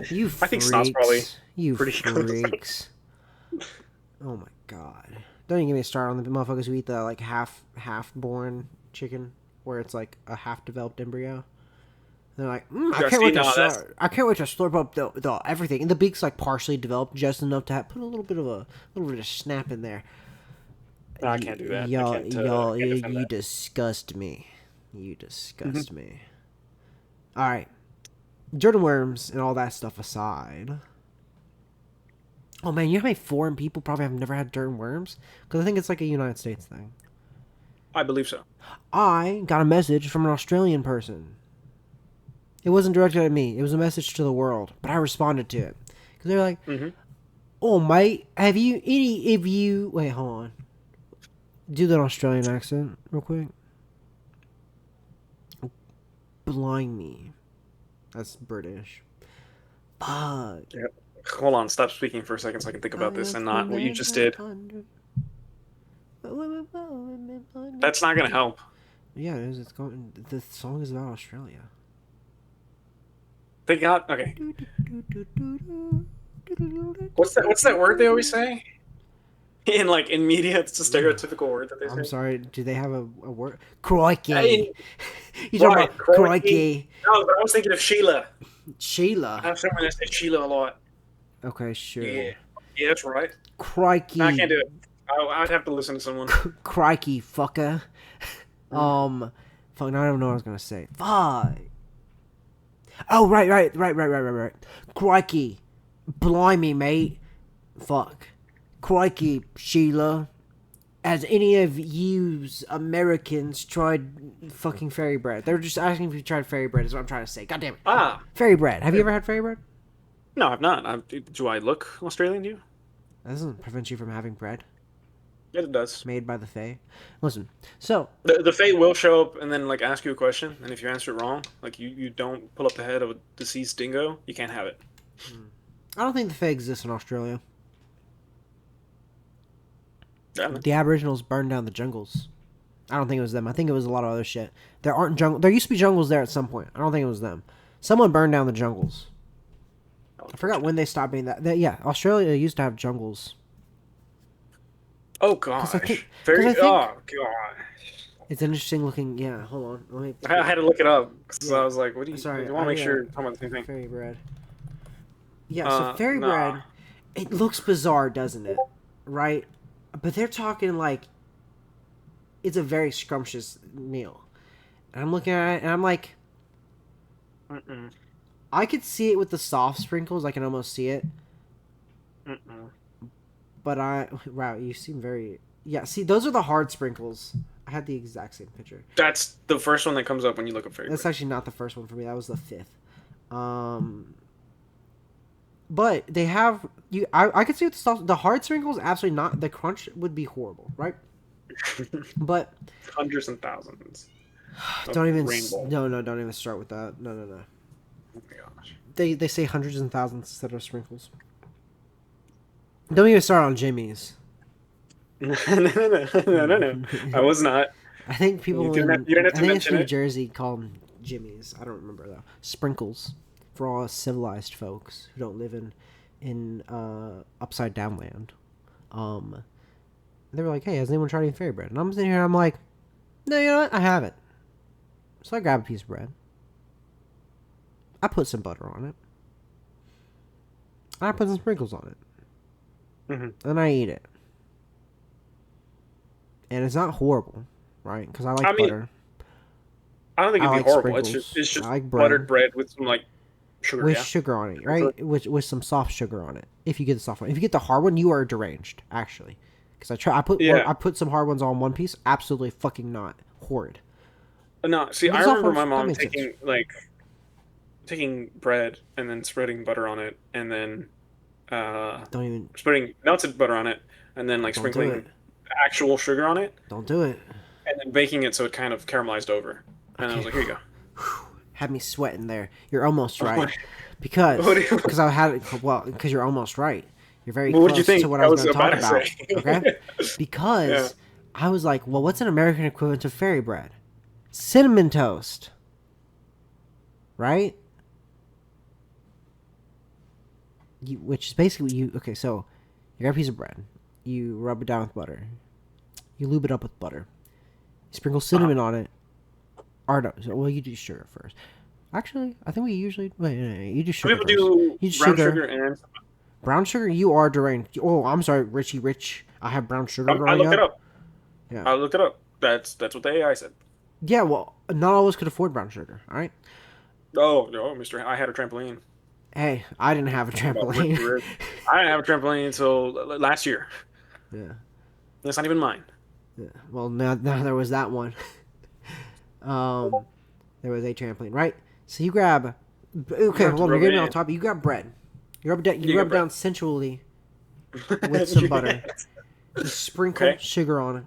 You I think snot's probably freaks. You pretty good. freaks. Oh my god! Don't even get me started on the motherfuckers who eat the like half born chicken, where it's like a half developed embryo. They're like, I Yeah, can't see, wait to no, that's slurp. I can't wait to slurp up the everything, and the beak's like partially developed, just enough to put a little bit of snap in there. no, I can't do that. Y'all, I can't defend you that. disgust me. You disgust me. All right, dirt and worms and all that stuff aside. Oh man, you know how many foreign people probably have never had dirt and worms? Because I think it's like a United States thing. I believe so. I got a message from an Australian person. It wasn't directed at me. It was a message to the world, but I responded to it because they're like, Mm-hmm. "Oh, mate, have you any? If you wait, hold on, do that Australian accent real quick." Blimey, that's British. Fuck. Yeah. Hold on, stop speaking for a second so I can think about this and not what you just did. That's not gonna help. Yeah, it is. It's going. The song is about Australia. They got okay. What's that word they always say? In media, it's a stereotypical word that they I'm say. sorry. Do they have a word? Crikey. Hey, You talking right, about crikey. crikey? No, but I was thinking of Sheila. I Sheila. have someone that says Sheila a lot. Okay, sure. Yeah, yeah, that's right. No, I can't Crikey. do it. I'd have to listen to someone. Crikey, fucker. Mm. Fuck. Now I don't know what I was gonna say. Fuck. Oh, right. Crikey. Blimey, mate. Fuck. Crikey, Sheila. Has any of yous Americans tried fucking fairy bread? They were just asking if you tried fairy bread, is what I'm trying to say. God damn it. Ah, Fairy bread. Have you ever had fairy bread? no, I've not. Do I look Australian to you? That doesn't prevent you from having bread Yes, it does. made by the Fae. Listen, so, The Fate will show up and then ask you a question, and if you answer it wrong, you don't pull up the head of a deceased dingo, you can't have it. I don't think the Fae exists in Australia. Yeah, man. The Aboriginals burned down the jungles. I don't think it was them. I think it was a lot of other shit. There aren't jungle. There used to be jungles there at some point. I don't think it was them. Someone burned down the jungles. I forgot when they stopped being that. Yeah, Australia used to have jungles. Oh 'Cause I gosh, think- very. 'cause I think- Oh gosh, It's an interesting looking. Yeah, hold on. Let me. I had to look it up because Yeah. I was like, "What do you?" Sorry, I want to make I, sure you're talking about the same thing. Fairy bread. Yeah, so fairy Nah. bread. It looks bizarre, doesn't it? Right, but they're talking like it's a very scrumptious meal. And I'm looking at it, and I'm like, Mm-mm. I could see it with the soft sprinkles. I can almost see it. Mm-mm. But wow, you seem very, yeah. See, those are the hard sprinkles. I had the exact same picture. That's the first one that comes up when you look up fairy That's bread. actually not the first one for me. That was the fifth. But they have you. I could see with the hard sprinkles. Absolutely not. The crunch would be horrible, right? But Hundreds and thousands. of don't even. rainbow. No. Don't even start with that. No. Oh my gosh. They say hundreds and thousands instead of sprinkles. Don't even start on Jimmy's. No. I was not. I think people You didn't in have- you didn't have to I think it's mention New it. Jersey call them Jimmys. I don't remember though. Sprinkles for all us civilized folks who don't live in upside down land. They were like, "Hey, has anyone tried any fairy bread?" And I'm sitting here, and I'm like, "No, you know what? I haven't." So I grab a piece of bread. I put some butter on it. I put some sprinkles on it, and I eat it. And it's not horrible, right? Because I like butter. I don't think it'd I be like horrible. sprinkles. It's just I like bread. buttered bread with some sugar. With Yeah. sugar on it, right? With some soft sugar on it. If you get the soft one, if you get the hard one, you are deranged. Actually, because I put some hard ones on one piece. Absolutely fucking not horrid. No, see, But I it's all remember from- my that mom makes sense. taking bread and then spreading butter on it, and then Don't even spreading melted butter on it, and then Don't do sprinkling it. actual sugar on it, don't do it. and then baking it so it kind of caramelized over. And I was like, here you go. Had me sweating there. You're almost Oh right. my- Because What do you- because I had it because you're almost right. You're very What would close you think to what I I was was going to talk about about. to say? Okay? Because Yeah. I was like, well, what's an American equivalent to fairy bread? Cinnamon toast. Right? Which is basically okay, so you got a piece of bread. You rub it down with butter. You lube it up with butter. You sprinkle cinnamon on it. Or no, well, you do sugar first. Actually, I think we usually wait. You do sugar. Some people first. do You do brown sugar and brown sugar. You are deranged. Oh, I'm sorry, Richie Rich. I have brown sugar I growing looked it up. up. Yeah. I looked it up. That's what the AI said. Yeah, well, not all of us could afford brown sugar. All right. Oh no, Mister, I had a trampoline. Hey, I didn't have a trampoline. I didn't have a trampoline until last year. Yeah. That's not even mine. Yeah. Well, now there was that one. There was a trampoline, right? So you grab. Okay, have to hold on. You're rub getting it on in. top. You grab bread. You rub it down. You You rub got it down sensually with some butter. You sprinkle Okay. sugar on it.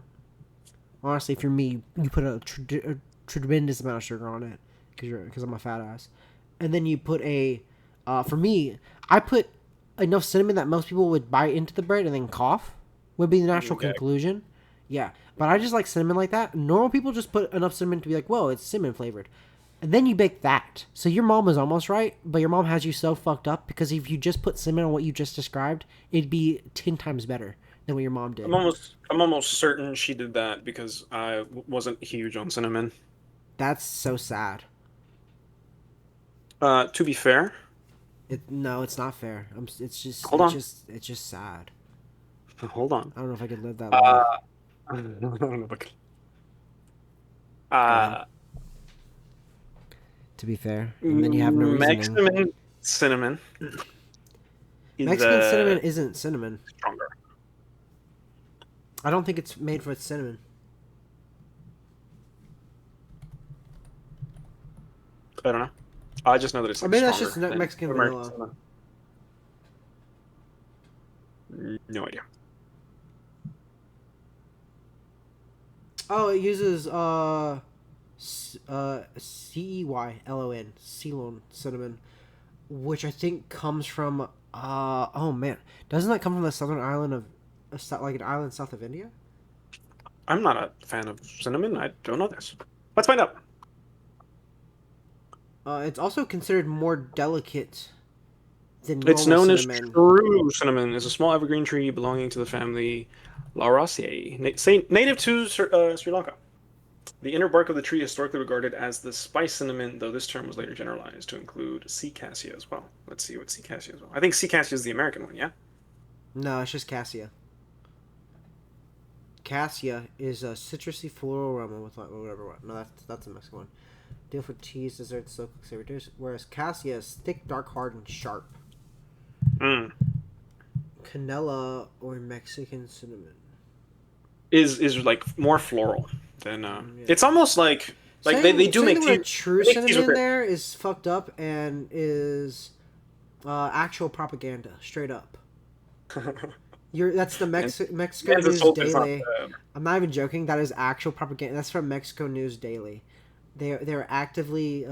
Honestly, if you're me, you put a tremendous amount of sugar on it because I'm a fat ass, and then you put for me, I put enough cinnamon that most people would bite into the bread and then cough. Would be the natural Okay. conclusion. Yeah, but I just like cinnamon like that. Normal people just put enough cinnamon to be like, whoa, it's cinnamon flavored. And then you bake that. So your mom was almost right, but your mom has you so fucked up because if you just put cinnamon on what you just described, it'd be 10 times better than what your mom did. I'm almost certain she did that because wasn't huge on cinnamon. That's so sad. To be fair, No, it's not fair. hold on, it's just sad. hold on. I don't know if I could live that life. Go ahead. Uh, To be fair, and then you have no reasoning. Mexican cinnamon is Mexican cinnamon isn't cinnamon. stronger. I don't think it's made for cinnamon. I don't know. I just know that it's Or like, maybe that's stronger just than Mexican American vanilla. cinnamon. No idea. Oh, it uses CEYLON, Ceylon cinnamon, which I think comes from oh man, doesn't that come from the southern island of like an island south of India? I'm not a fan of cinnamon. I don't know this. Let's find out. It's also considered more delicate than normal It's known cinnamon. as true cinnamon. Is a small evergreen tree belonging to the family Lauraceae, native to Sri Lanka. The inner bark of the tree historically regarded as the spice cinnamon, though this term was later generalized to include sea cassia as well. Let's see what sea cassia is. I think sea cassia is the American one, yeah? No, it's just cassia. Cassia is a citrusy floral aroma with like whatever. No, that's a Mexican one. Deal for teas, desserts, slow cooks, every dish. Whereas cassia is thick, dark, hard, and sharp. Mm. Canela or Mexican cinnamon Is like more floral than Yeah. it's almost like they do make the tea. word true They make teas cinnamon with it. there is fucked up and is actual propaganda, straight up. That's the Mexico Man's News assault is not Daily. I'm not even joking. That is actual propaganda. That's from Mexico News Daily. They're actively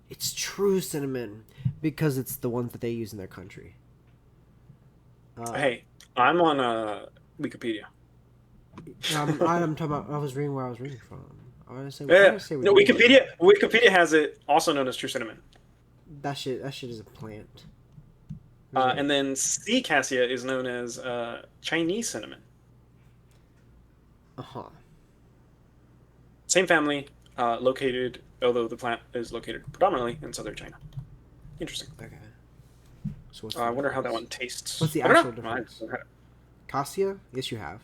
it's true cinnamon because it's the ones that they use in their country. Hey, I'm on Wikipedia. I'm talking about. I was reading where I was reading from. I want to say. No, Wikipedia has it also known as true cinnamon. That shit is a plant. And then sea cassia is known as Chinese cinnamon. Same family, located, although the plant is located predominantly in southern China. Interesting. Okay. So I wonder how that one tastes. What's the I don't actual know. difference? Cassia? Yes, you have.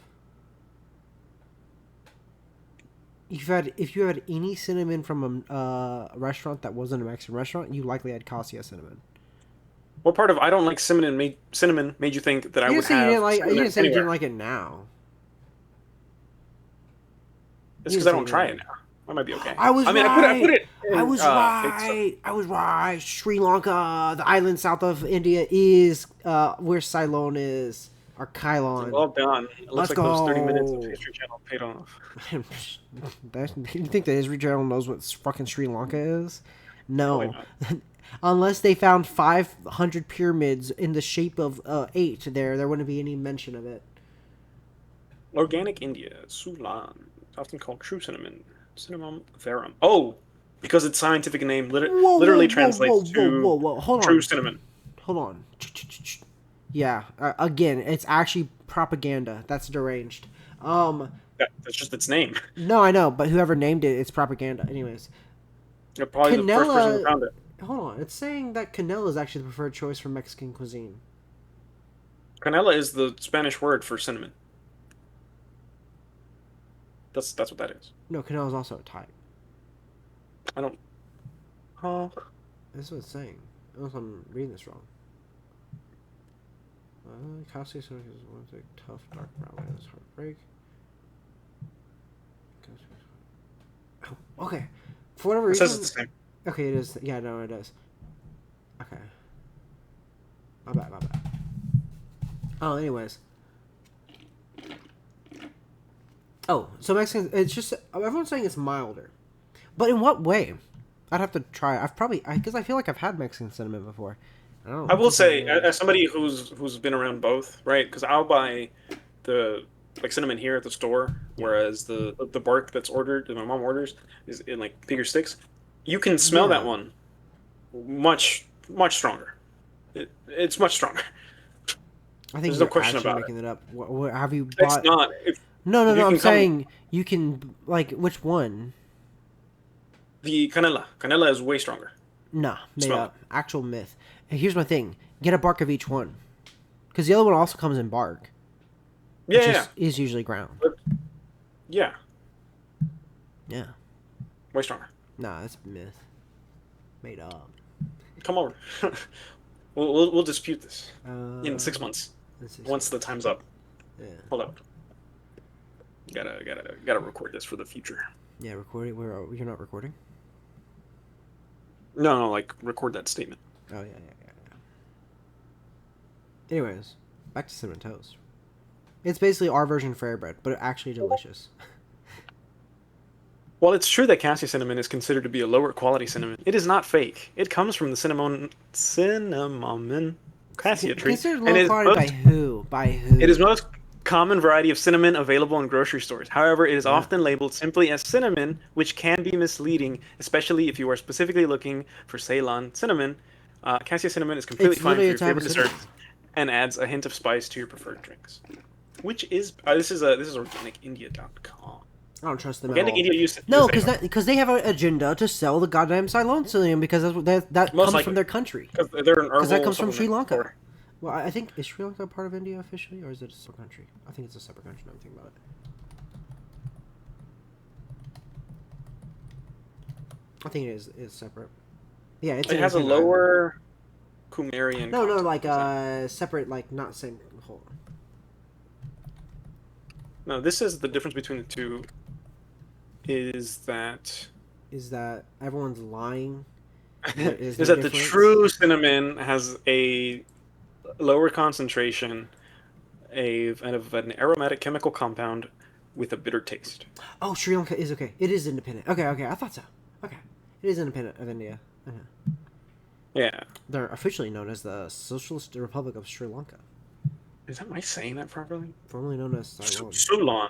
If you had any cinnamon from a restaurant that wasn't a Mexican restaurant, you likely had cassia cinnamon. What part of I don't like cinnamon made you think that I would have? You didn't say you didn't like it now. It's because I don't try it now. I might be okay. I was right. I put it. I was right. I was right. Sri Lanka, the island south of India, is where Ceylon is. Or Kylon. Well done. It looks Let's like those go. 30 minutes of History Channel paid off. You think the History Channel knows what fucking Sri Lanka is? No. Probably Unless they found 500 pyramids in the shape of 8 there wouldn't be any mention of it. Organic India, Ceylon, often called true cinnamon, Cinnamon verum. Oh, because its scientific name literally translates to Hold true on. cinnamon. Hold on. Yeah, again, it's actually propaganda. That's deranged. That's just its name. No, I know, but whoever named it, it's propaganda. Anyways. You're probably the first person who found it. Hold on, it's saying that canela is actually the preferred choice for Mexican cuisine. Canela is the Spanish word for cinnamon. That's what that is. No, canela is also a type. I don't. Oh. That's what it's saying. Unless I'm reading this wrong. Cassia is one of the tough, dark brown layers, heartbreak. Oh, okay. For whatever reason. It says it's the same. Okay, it is. Yeah, no, it is. Okay. My bad. Oh, anyways. Oh, so Mexican. It's just everyone's saying it's milder, but in what way? I'd have to try. Because I feel like I've had Mexican cinnamon before. I will say, as somebody who's been around both, right? Because I'll buy the like cinnamon here at the store, whereas the bark that's ordered that my mom orders is in like bigger sticks. You can smell that Yeah. one much stronger. It's much stronger. I think There's no you're question actually about it. making it up. Have you It's bought? not. No, no, If you no. I'm can come, saying you can like which one? the canela. Canela is way stronger. Nah, made Smell it. up. Actual myth. And here's my thing: get a bark of each one, because the other one also comes in bark, Yeah, which yeah, is usually ground. but yeah, Yeah. way stronger. Nah, that's a myth. Made up. Come over. We'll dispute this in 6 months Let's see. once the time's up. Yeah. Hold up. Gotta record this for the future. Yeah, recording. You're not recording? No, like record that statement. Oh yeah. Anyways, back to cinnamon toast. It's basically our version of fairy bread, but actually delicious. While it's true that cassia cinnamon is considered to be a lower quality cinnamon, it is not fake. It comes from the cinnamon cassia tree, Considered and low quality by who? By who? it is most common variety of cinnamon available in grocery stores. However, it is Yeah. often labeled simply as cinnamon, which can be misleading, especially if you are specifically looking for Ceylon cinnamon. Cassia cinnamon is completely It's fine for literally a your type of favorite cinnamon. desserts and adds a hint of spice to your preferred drinks. Which is this is organicindia.com. I don't trust them Organic at all. India used to No, say because they have an agenda to sell the goddamn Ceylon cinnamon because that's what that Most comes likely. from their country. because they're an Because that herbal comes from Sri supplement Lanka. store. Well, I think is Sri Lanka part of India officially, or is it a separate country? I think it's a separate country. Now I'm thinking about it. I think it is separate. Yeah, it's It has a independent island. lower Kumarian. No, content. like separate, like not same. Hold on. No, this is the difference between the two. Is that Is that everyone's lying? is there that the difference? true cinnamon has a lower concentration of an aromatic chemical compound with a bitter taste. Oh, Sri Lanka is okay. It is independent. Okay, I thought so. Okay, it is independent of India. Yeah. They're officially known as the Socialist Republic of Sri Lanka, Am I saying that properly? formerly known as Ceylon. Ceylon.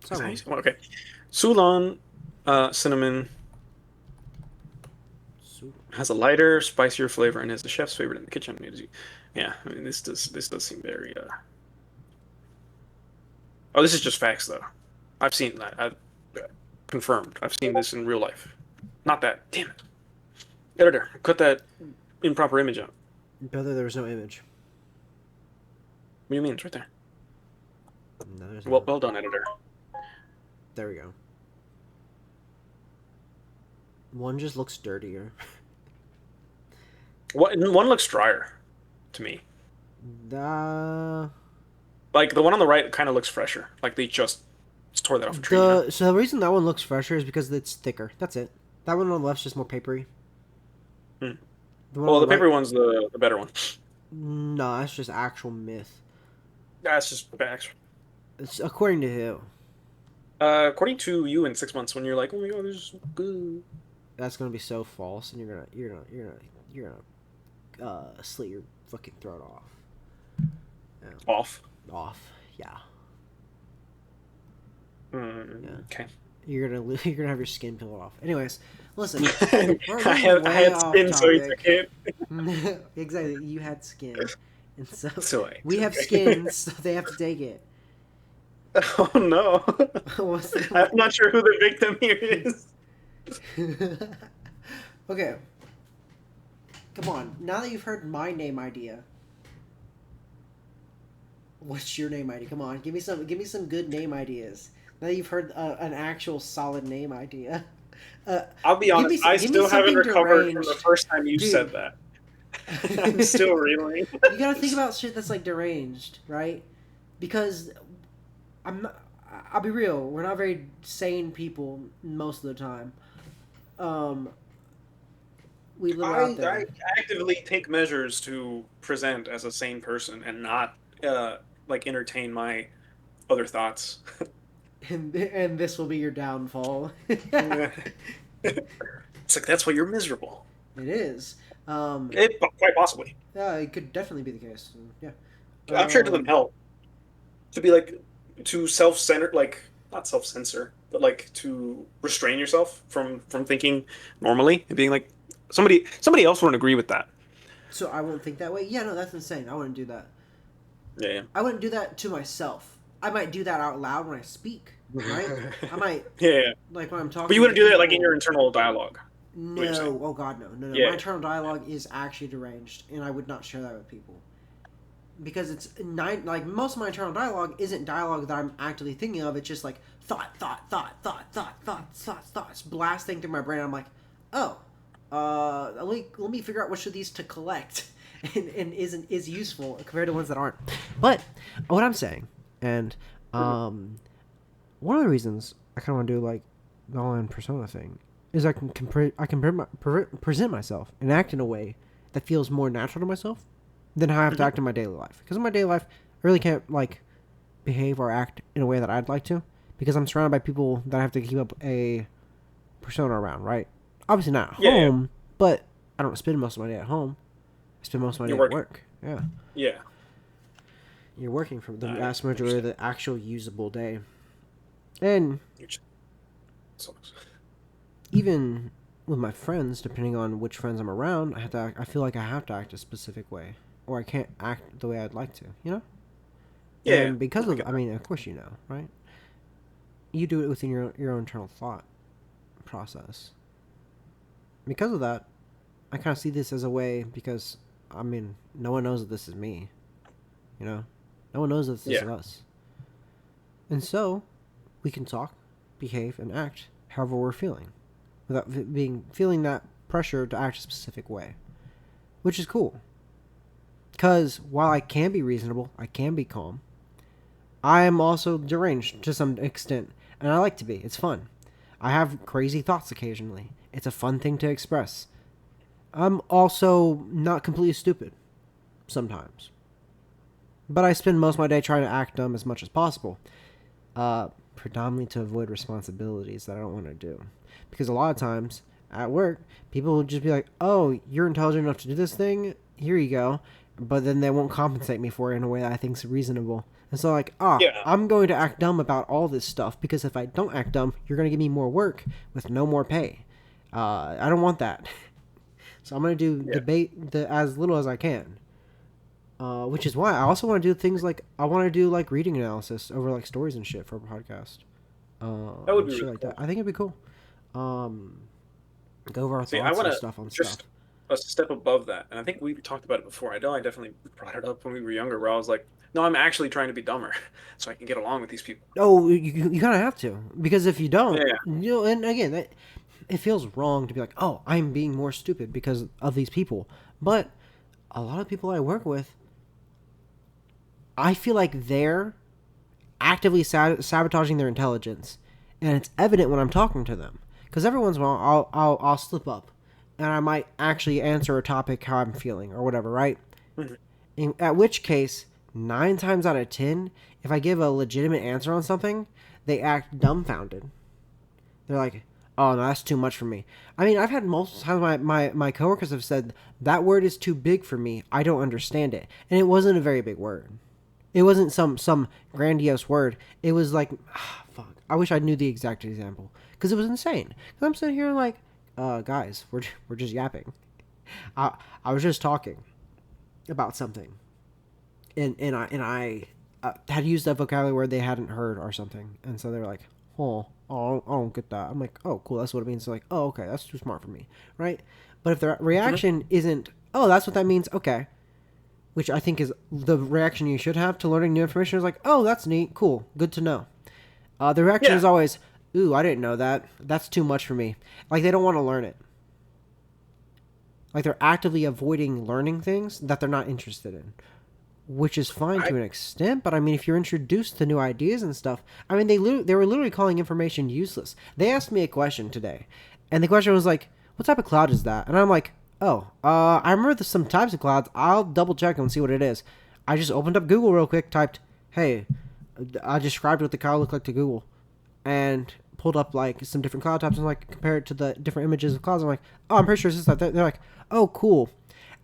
Is that how you Ceylon. say- well, okay. Ceylon cinnamon has a lighter, spicier flavor and is the chef's favorite in the kitchen. Yeah, I mean this does seem very. Oh, this is just facts though. I've seen that. Confirmed. I've seen this in real life. Not that. Damn it. Editor, cut that improper image out. Brother, there was no image. What do you mean? It's right there. No, there's Well, not. well done, editor. There we go. One just looks dirtier. One looks drier, to me. The Like the one on the right kind of looks fresher. Like they just tore that off a tree. You know? so the reason that one looks fresher is because it's thicker. That's it. That one on the left's just more papery. Hmm. The one Well, on the the paper right, one's the better one. no, that's just actual myth. That's just facts. It's according to who? According to you, in 6 months, when you're like, oh my god, this is so good. That's gonna be so false, and you're gonna slit your fucking throat off. Off. Off, yeah. Okay. You're gonna have your skin peeled off. Anyways, listen. I had off skin, so he topic. took it. Exactly, you had skin, and so So we have okay. skin, so they have to take it. Oh no. What's the- I'm not sure who the victim here is. Okay. Come on. Now that you've heard my name idea, what's your name idea? Come on, give me some good name ideas. Now that you've heard an actual solid name idea. I'll be Give me honest, some- I give me still haven't something recovered from the deranged. first time you Dude. said that. I'm still reeling. You gotta think about shit that's like deranged, right? Because I'll be real. We're not very sane people most of the time. We live out I there. actively take measures to present as a sane person and not like entertain my other thoughts. And this will be your downfall. It's like that's why you're miserable. It is. Quite possibly. Yeah, it could definitely be the case. Yeah. I'm sure it doesn't help to be like, to self-censor, like not self-censor, but like to restrain yourself from thinking normally and being like somebody else wouldn't agree with that. So I won't think that way. Yeah, no, that's insane. I wouldn't do that. Yeah, I wouldn't do that to myself. I might do that out loud when I speak, right? I might, yeah. like when I'm talking But you wouldn't to do that like in people. your internal dialogue. What you're No, saying? oh god, no, no, no. My Yeah, internal dialogue is actually deranged, and I would not share that with people because it's nine. Like most of my internal dialogue isn't dialogue that I'm actively thinking of. It's just like thoughts blasting through my brain. I'm like, oh, let me figure out which of these to collect, and is useful compared to ones that aren't. But what I'm saying, and one of the reasons I kind of want to do like the online persona thing is I can present myself and act in a way that feels more natural to myself than how I have to act in my daily life. Because in my daily life, I really can't like behave or act in a way that I'd like to because I'm surrounded by people that I have to keep up a persona around. Right? Obviously not at yeah. home, but I don't spend most of my day at home. I spend most of my You're day at working. work. Yeah, Yeah, you're working for the I vast majority of understand. the actual usable day, and Sucks. even with my friends, depending on which friends I'm around, I feel like I have to act a specific way, or I can't act the way I'd like to. You know. Yeah, And because I of, get I that. mean, of course you know, right? You do it within your own internal thought process. Because of that, I kind of see this as a way because, I mean, no one knows that this is me. You know, no one knows that this is Yeah, us, and so we can talk, behave, and act however we're feeling, without being feeling that pressure to act a specific way, which is cool. Because while I can be reasonable, I can be calm. I am also deranged to some extent, and I like to be. It's fun. I have crazy thoughts occasionally. It's a fun thing to express. I'm also not completely stupid sometimes, but I spend most of my day trying to act dumb as much as possible, predominantly to avoid responsibilities that I don't want to do. Because a lot of times at work, people will just be like, "Oh, you're intelligent enough to do this thing. Here you go," but then they won't compensate me for it in a way that I think's reasonable. And so, like, yeah, I'm going to act dumb about all this stuff because if I don't act dumb, you're going to give me more work with no more pay. I don't want that. So I'm going to do yeah. debate as little as I can. Which is why I also want to do things like I want to do like reading analysis over like stories and shit for a podcast. That would And be shit really like that. cool. I think it'd be cool. Um, go over our See, I thoughts want and to stuff on stuff. just a step above that, and I think we talked about it before. I know I definitely brought it up when we were younger, where I was like, "No, I'm actually trying to be dumber, so I can get along with these people." Oh, you kind of have to because if you don't, Yeah, you know, and again, it feels wrong to be like, oh, I'm being more stupid because of these people. But a lot of people I work with, I feel like they're actively sabotaging their intelligence, and it's evident when I'm talking to them. Because every once in a while, I'll slip up, and I might actually answer a topic how I'm feeling or whatever, right? mhm. At which case, 9 times out of 10, if I give a legitimate answer on something, they act dumbfounded. They're like, "Oh no, that's too much for me." I mean, I've had multiple times my coworkers have said that word is too big for me. I don't understand it, and it wasn't a very big word. It wasn't some grandiose word. It was like, fuck. I wish I knew the exact example because it was insane. Because I'm sitting here like, guys, we're just yapping. I was just talking about something, and I had used that vocabulary word they hadn't heard or something, and so they were like, "Oh, I don't get that." I'm like, "Oh, cool, that's what it means." They're like, "Oh, okay, that's too smart for me," right? But if the Mhm. reaction isn't, "Oh, that's what that means," okay, which I think is the reaction you should have to learning new information is like, "Oh, that's neat, cool, good to know." The reaction Yeah, is always, "Ooh, I didn't know that. That's too much for me." Like they don't want to learn it. Like they're actively avoiding learning things that they're not interested in, which is fine I to an extent. But I mean, if you're introduced to new ideas and stuff, I mean, they were literally calling information useless. They asked me a question today, and the question was like, "What type of cloud is that?" And I'm like, "Oh, I remember there's some types of clouds. I'll double check and see what it is." I just opened up Google real quick, typed, "Hey," I described what the cloud looked like to Google, and pulled up like some different cloud types and like compare it to the different images of clouds. I'm like, "Oh, I'm pretty sure it's this." That. They're like, "Oh, cool."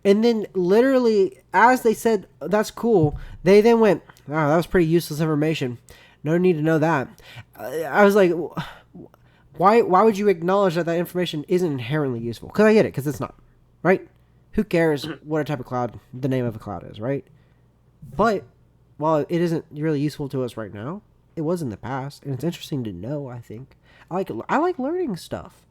And then literally, as they said, "That's cool," they then went, "Oh, that was pretty useless information." No need to know that. I was like, why would you acknowledge that information isn't inherently useful? Because I get it, because it's not, right? Who cares what a type of cloud the name of a cloud is, right? But while it isn't really useful to us right now, it was in the past, and it's interesting to know. I think I like learning stuff.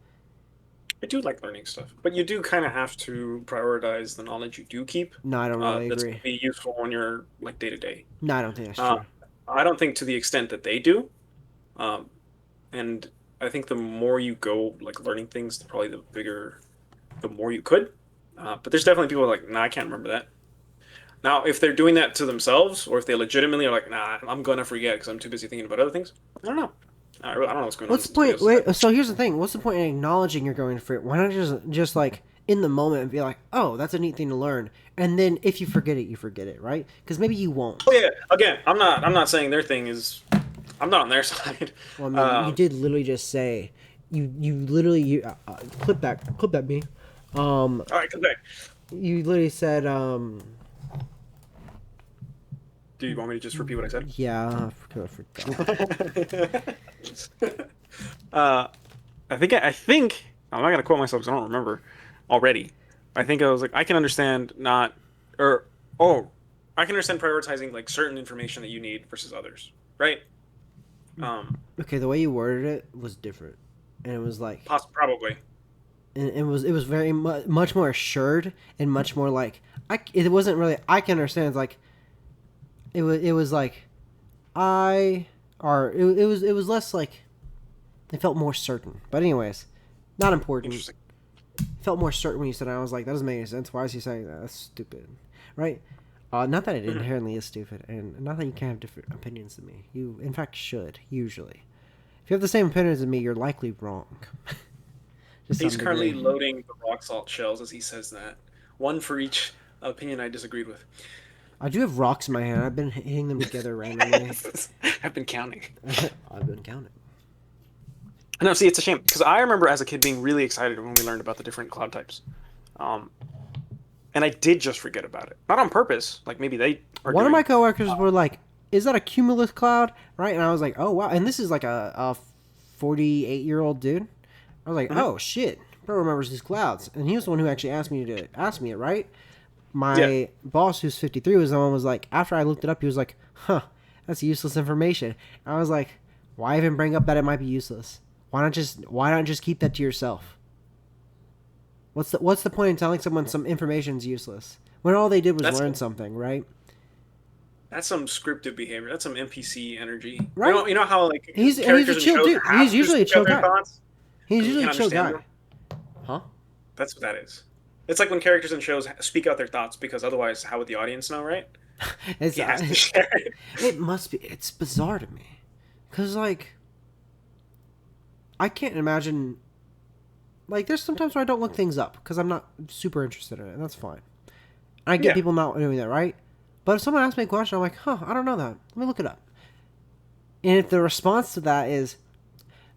I do like learning stuff, but you do kind of have to prioritize the knowledge you do keep. No, I don't really That's going agree. to be useful on your like day to day. No, I don't think that's true. I don't think to the extent that they do. Um, and I think the more you go like learning things, probably the bigger, the more you could. But there's definitely people like, nah, I can't remember that. Now, if they're doing that to themselves, or if they legitimately are like, nah, I'm gonna forget because I'm too busy thinking about other things. I don't know. I don't know what's going on. What's the point? Wait, so here's the thing. What's the point in acknowledging you're going for it? Why not just like in the moment and be like, oh, that's a neat thing to learn, and then if you forget it, you forget it, right? Because maybe you won't. Oh yeah. Again, I'm not saying their thing is. I'm not on their side. Well, I mean, you did literally just say you literally clip that me. All right, come back. You literally said Do you want me to just repeat what I said? yeah, I forgot. I think I'm not gonna quote myself because I don't remember already. I think I was like I can understand not or oh I can understand prioritizing like certain information that you need versus others, right? Okay, the way you worded it was different, and it was like, Probably. and it was very much more assured and much more like it wasn't really I can understand. It's like it was like it was less like it felt more certain. But anyways, not important. Interesting. It felt more certain when you said it. I was like, that doesn't make any sense. Why is he saying that? That's stupid, right? Not that it inherently is stupid, and not that you can't have different opinions than me. You, in fact, should usually. If you have the same opinions as me, you're likely wrong. Just He's some currently degree. loading the rock salt shells as he says that. One for each opinion I disagreed with. I do have rocks in my hand. I've been hitting them together randomly. I've been counting. I've been counting. No, see, it's a shame because I remember as a kid being really excited when we learned about the different cloud types, um, and I did just forget about it. Not on purpose. Like maybe they are One of doing. my coworkers were like, "Is that a cumulus cloud?" Right, and I was like, "Oh wow!" And this is like a 48-year-old dude. I was like, Mhm. "Oh shit, bro remembers these clouds." And he was the one who actually asked me it. Right? Yeah, My boss, who's 53, was the one who was like, after I looked it up, he was like, "Huh, that's useless information." And I was like, "Why even bring up that it might be useless? Why not just keep that to yourself? What's the point in telling someone some information's useless when all they did was that's learn something, right?" that's some scripted behavior. That's some NPC energy. Right? You know how like He's a characters in chill shows dude. He's have to usually a speak chill out their guy. thoughts He's because we usually a can't chill understand guy. them. Huh? That's what that is. It's like when characters in shows speak out their thoughts because otherwise, how would the audience know, right? It's He has to share it. it must be. It's bizarre to me, cause like I can't imagine. Like there's sometimes where I don't look things up because I'm not super interested in it, and that's fine. I get Yeah, people not doing that, right? But if someone asks me a question, I'm like, huh, I don't know that. Let me look it up. And if the response to that is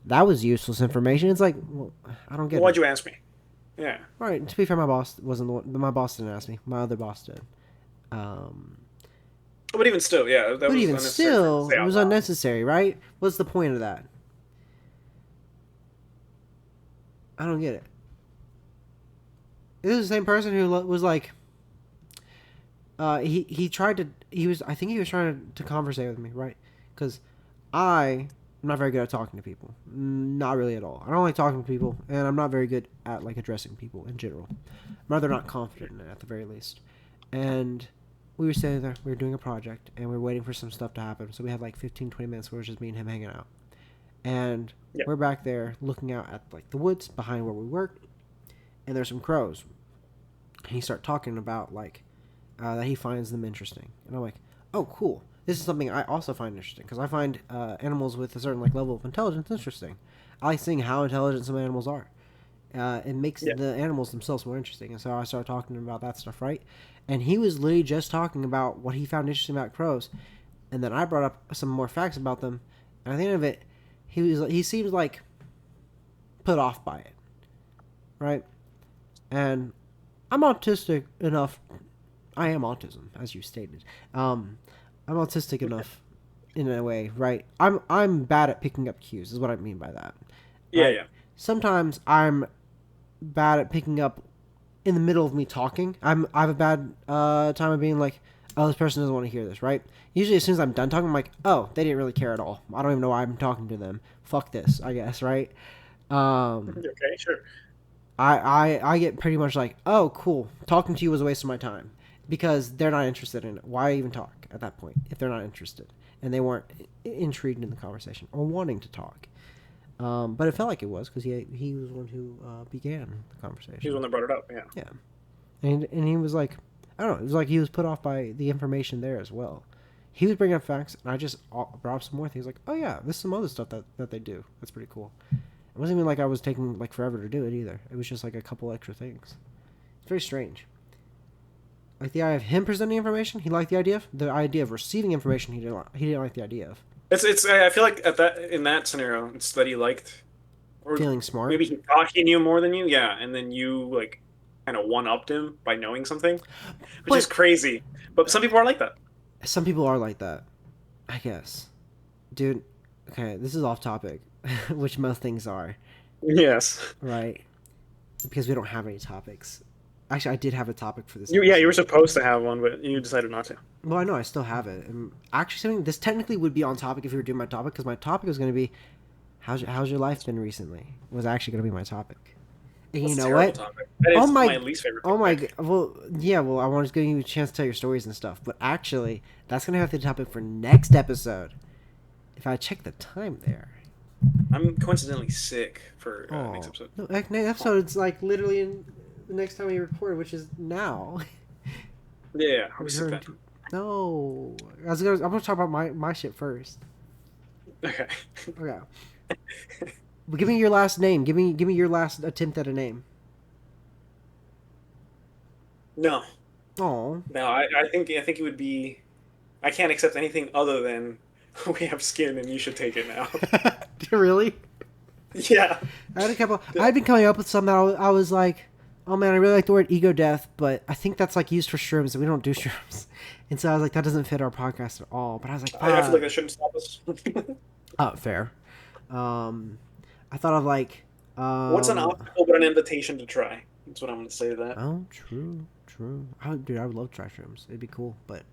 that was useless information, it's like, well, I don't well, get why'd it. you ask me? Yeah, All right. To be fair, my boss wasn't the one. My boss didn't ask me. My other boss did. Um, but even still, yeah, that but was even unnecessary for him to still, say it out was loud. unnecessary, right? What's the point of that? I don't get it. This is the same person who was like, he tried to I think he was trying to conversate with me, right? Because I'm not very good at talking to people, not really at all. I don't like talking to people, and I'm not very good at like addressing people in general. I'm rather not confident in it at the very least. And we were sitting there, we were doing a project, and we were waiting for some stuff to happen. So we had like 15-20 minutes where it was just me and him hanging out, and Yeah, we're back there looking out at like the woods behind where we work, and there's some crows. And he started talking about like that he finds them interesting, and I'm like, oh, cool. This is something I also find interesting because I find animals with a certain like level of intelligence interesting. I like seeing how intelligent some animals are. It makes yeah. the animals themselves more interesting, and so I started talking to him about that stuff, right? And he was literally just talking about what he found interesting about crows, and then I brought up some more facts about them, and at the end of it, he seemed like put off by it, right? And I'm autistic enough. I am autism, as you stated. I'm autistic enough in a way, right? I'm bad at picking up cues, is what I mean by that. Yeah, Right? yeah. Sometimes I'm bad at picking up in the middle of me talking. I have a bad time of being like, oh, this person doesn't want to hear this, right? Usually, as soon as I'm done talking, I'm like, oh, they didn't really care at all. I don't even know why I'm talking to them. Fuck this, I guess, right? Um, Okay, sure. I get pretty much like, oh, cool. Talking to you was a waste of my time because they're not interested in it. Why even talk at that point if they're not interested and they weren't intrigued in the conversation or wanting to talk? But it felt like it was because he was the one who began the conversation. He's the one that brought it up. Yeah. Yeah, and he was like, I don't know. It was like he was put off by the information there as well. He was bringing up facts, and I just brought up some more things. Like, oh yeah, there's some other stuff that they do. That's pretty cool. It wasn't even like I was taking like forever to do it either. It was just like a couple extra things. It's very strange. Like the idea of him presenting information, he liked the idea of. The idea of receiving information, he didn't like the idea of. It's. I feel like in that scenario, it's that he liked, or Feeling smart. maybe he thought he knew more than you. Yeah, and then you like kind of one upped him by knowing something, which is crazy. But some people are like that. Some people are like that, I guess. Dude, okay, this is off topic, which most things are, Yes. right? Because we don't have any topics. Actually, I did have a topic for this. You were episode. supposed to have one, but you decided not to. Well, I know I still have it. And actually, something this technically would be on topic if we were doing my topic, because my topic was going to be, how's your life been recently? Was actually going to be my topic. And That's you a know terrible what? topic. That is Oh my- my least favorite. Oh my, topic. well, yeah, well, I wanted to give you a chance to tell your stories and stuff, but actually, that's going to have to be the topic for next episode. If I check the time there. I'm coincidentally sick for Oh, next episode. no, next episode, it's like literally in the next time we record, which is now. Yeah, I'll be sick then. No, I'm gonna talk about my shit first. Okay. Okay. Well, give me your last name. Give me your last attempt at a name. No, Oh. no. I think it would be. I can't accept anything other than we have skin and you should take it now. Really? Yeah. I had a couple. I'd been coming up with some that I was like, oh man, I really like the word ego death, but I think that's like used for shrooms, and we don't do shrooms. And so I was like, that doesn't fit our podcast at all. But I was like, I feel like that shouldn't stop us. oh, fair. I thought of like. What's an obstacle but an invitation to try? That's what I'm going to say to that. Oh, true. Dude, I would love to try shrooms. It'd be cool, but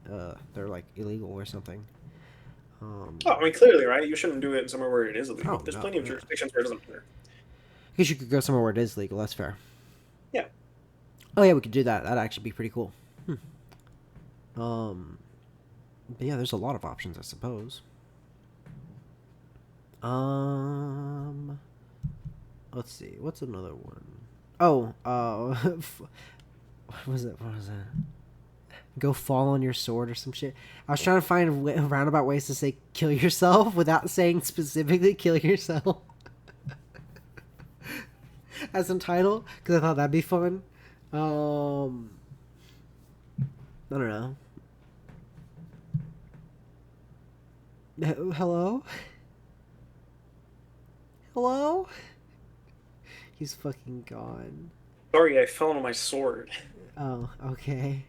they're like illegal or something. Oh, I mean, clearly, right? You shouldn't do it somewhere where it is illegal. Oh, There's no, plenty of yeah. jurisdictions where it doesn't matter. I guess you could go somewhere where it is legal. That's fair. Yeah. Oh yeah, we could do that. That'd actually be pretty cool. But yeah, there's a lot of options, I suppose. Let's see. What's another one? Oh, what was it? Go fall on your sword or some shit. I was trying to find roundabout ways to say kill yourself without saying specifically kill yourself as a title, because I thought that'd be fun. I don't know. Hello? Hello? He's fucking gone. Sorry, I fell on my sword. Oh, okay.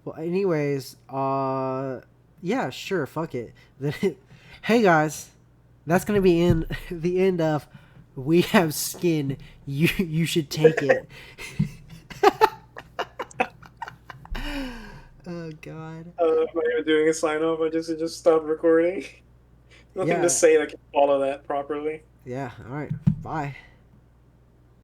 Well, anyways, yeah, sure, fuck it. Hey guys, that's gonna be in the end of We Have Skin. You should take it. Oh god. Am I even doing a sign off? I just stopped recording. Nothing Yeah. to say that can follow that properly. Yeah. All right. Bye.